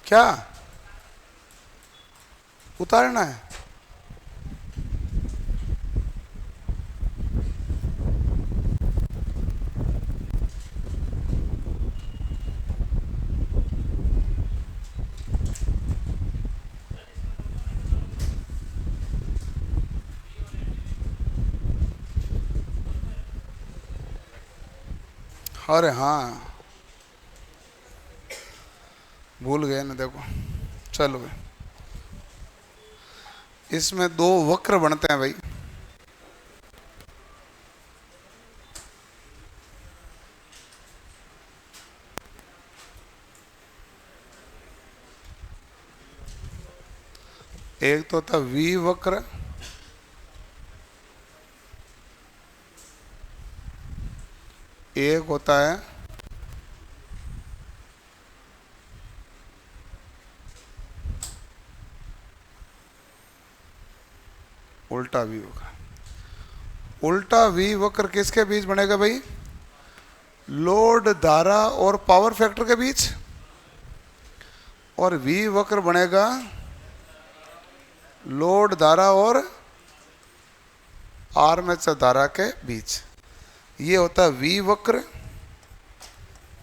क्या उतारना है? अरे हाँ, भूल गए ना, देखो। चलो भाई, इसमें दो वक्र बनते हैं भाई। एक तो था वी वक्र, एक होता है उल्टा वी वक्र। उल्टा वी वक्र किसके बीच बनेगा भाई? लोड, धारा और पावर फैक्टर के बीच। और वी वक्र बनेगा लोड, धारा और आर्मेचर धारा के बीच। ये होता है वी वक्र।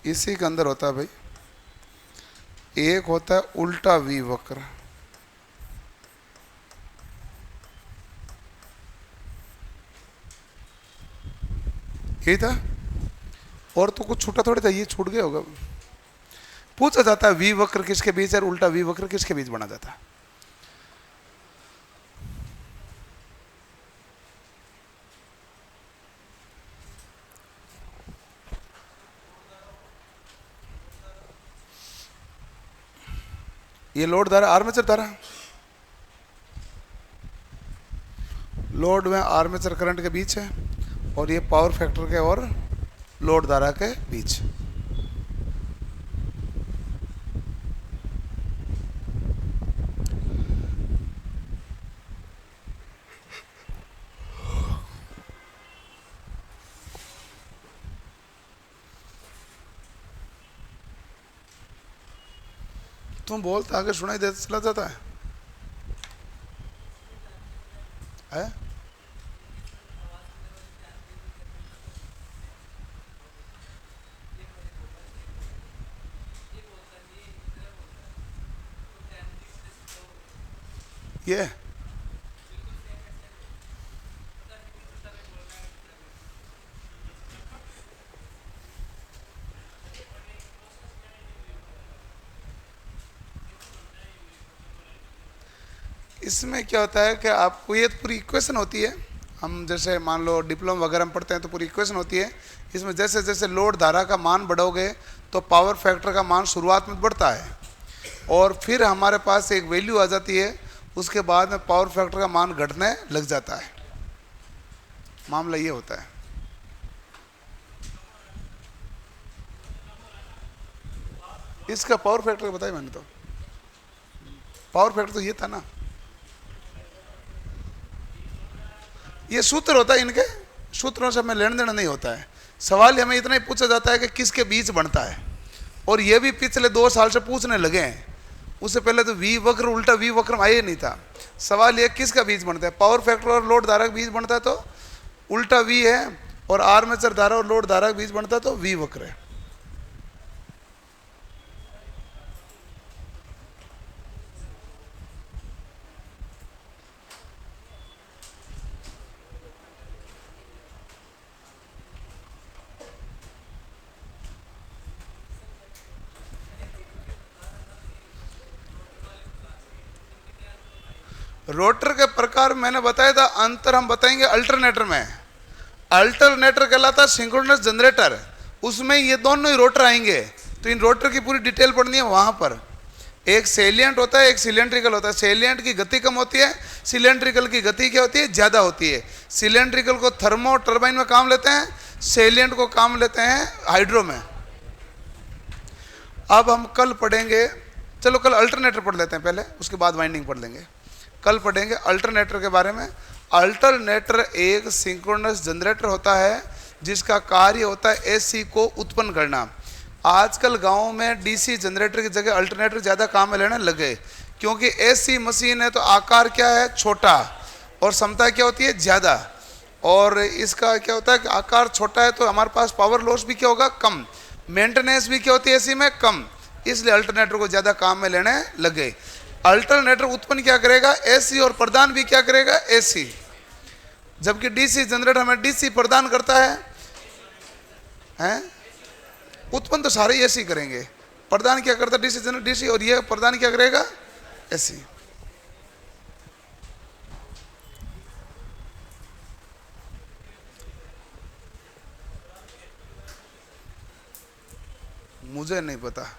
इसी के अंदर होता है भाई एक होता है उल्टा वी वक्र। यही था। और तो कुछ छूटा थोड़ी था, ये छूट गया होगा। पूछा जाता है वी वक्र किसके बीच है और उल्टा वी वक्र किसके बीच बना जाता है? ये लोड धारा, आर्मेचर धारा। लोड में आर्मेचर करंट के बीच है और ये पावर फैक्टर के और लोड धारा के बीच। तुम बोलते आगे सुनाई देता चला जाता है? ये इसमें क्या होता है कि आपको ये पूरी इक्वेशन होती है। हम जैसे मान लो डिप्लोमा वगैरह में पढ़ते हैं तो पूरी इक्वेशन होती है। इसमें जैसे जैसे लोड धारा का मान बढ़ोगे तो पावर फैक्टर का मान शुरुआत में बढ़ता है और फिर हमारे पास एक वैल्यू आ जाती है। उसके बाद में पावर फैक्टर का मान घटने लग जाता है। मामला ये होता है। इसका पावर फैक्टर बताया मैंने तो। पावर फैक्टर तो ये था ना। ये सूत्र होता है, इनके सूत्रों से हमें लेन देन नहीं होता है। सवाल हमें इतना ही पूछा जाता है कि किसके बीच बनता है। और ये भी पिछले 2 साल से पूछने लगे हैं। उससे पहले तो वी वक्र, उल्टा वी वक्र आया नहीं था। सवाल ये किसका बीच बनता है? पावर फैक्टर और लोड धारा के बीच बनता है तो उल्टा वी है, और आर्मेचर धारा और लोड धारा के बीच बनता है तो वी वक्र है। रोटर के प्रकार मैंने बताया था, अंतर हम बताएंगे अल्टरनेटर में। अल्टरनेटर कहलाता है सिंक्रोनस जनरेटर, उसमें ये दोनों ही रोटर आएंगे। तो इन रोटर की पूरी डिटेल पढ़नी है वहां पर। एक सेलिएंट होता है, एक सिलेंड्रिकल होता है। सेलिएंट की गति कम होती है, सिलेंड्रिकल की गति क्या होती है? ज़्यादा होती है। सिलेंड्रिकल को थर्मो टर्बाइन में काम लेते हैं, सेलिएंट को काम लेते हैं हाइड्रो में। अब हम कल पढ़ेंगे, चलो कल अल्टरनेटर पढ़ लेते हैं पहले, उसके बाद वाइंडिंग पढ़ लेंगे। कल पढ़ेंगे अल्टरनेटर के बारे में। अल्टरनेटर एक सिंक्रोनस जनरेटर होता है जिसका कार्य होता है एसी को उत्पन्न करना। आजकल गांवों में डीसी जनरेटर की जगह अल्टरनेटर ज़्यादा काम में लेने लगे, क्योंकि एसी मशीन है तो आकार क्या है? छोटा, और क्षमता क्या होती है? ज़्यादा। और इसका क्या होता है कि आकार छोटा है तो हमारे पास पावर लॉस भी क्या होगा? कम। मेंटेनेंस भी क्या होती है एसी में? कम। इसलिए अल्टरनेटर को ज़्यादा काम में लेने लगे। अल्टरनेटर उत्पन्न क्या करेगा? एसी, और प्रदान भी क्या करेगा? एसी। जबकि डीसी जनरेटर हमें डीसी प्रदान करता है? उत्पन्न तो सारे एसी करेंगे, प्रदान क्या करता है? डीसी जनरेटर डीसी, और ये प्रदान क्या करेगा? एसी। मुझे नहीं पता।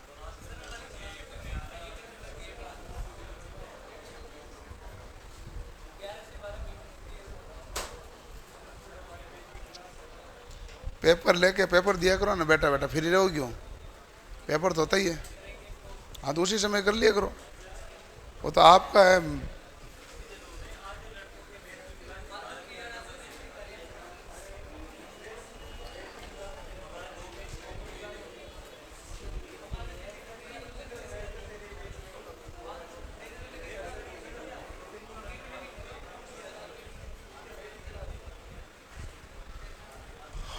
पेपर लेके पेपर दिया करो ना बेटा, बेटा फ्री रहो क्यों? पेपर तो होता ही है। हाँ तो उसी समय कर लिया करो, वो तो आपका है।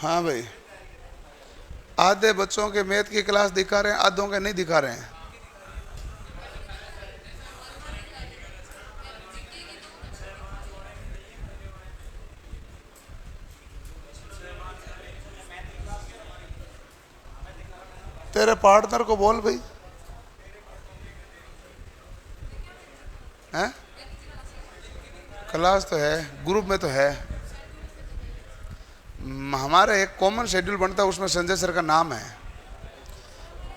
हाँ भाई, आधे बच्चों के मैथ की क्लास दिखा रहे हैं, आधों के नहीं दिखा रहे हैं। तेरे पार्टनर को बोल भाई। हैं? क्लास तो है, ग्रुप में तो है। हमारा एक कॉमन शेड्यूल बनता है, उसमें संजय सर का नाम है।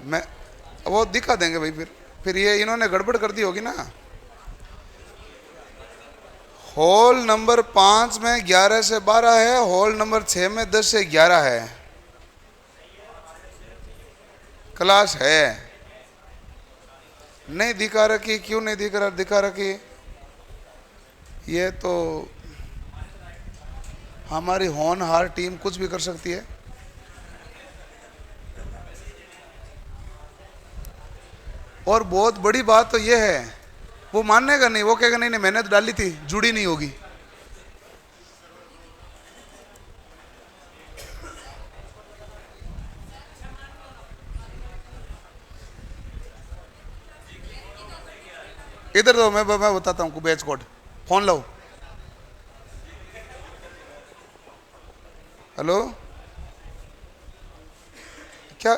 मैं वो दिखा देंगे भाई। फिर ये इन्होंने गड़बड़ कर दी होगी ना। हॉल नंबर 5 में 11 से 12 है, हॉल नंबर 6 में 10 से 11 है। क्लास है। नहीं दिखा रखी, क्यों नहीं दिखा रखी? ये तो हमारी होनहार टीम कुछ भी कर सकती है। और बहुत बड़ी बात तो ये है, वो मानेगा नहीं, वो कहेगा नहीं नहीं मैंने तो डाली थी, जुड़ी नहीं होगी। इधर तो मैं बताता हूँ बैच कोड। फोन लो। हेलो, क्या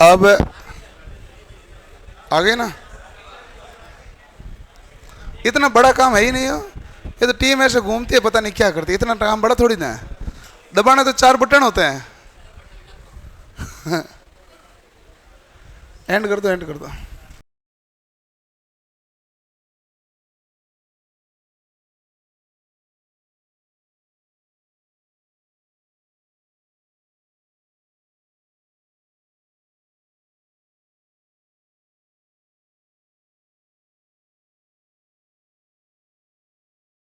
अब आगे ना, इतना बड़ा काम है ही नहीं हो। ये तो टीम ऐसे घूमती है, पता नहीं क्या करती है। इतना काम बड़ा थोड़ी ना है, दबाना तो 4 बटन होते हैं। एंड कर दो, एंड कर दो।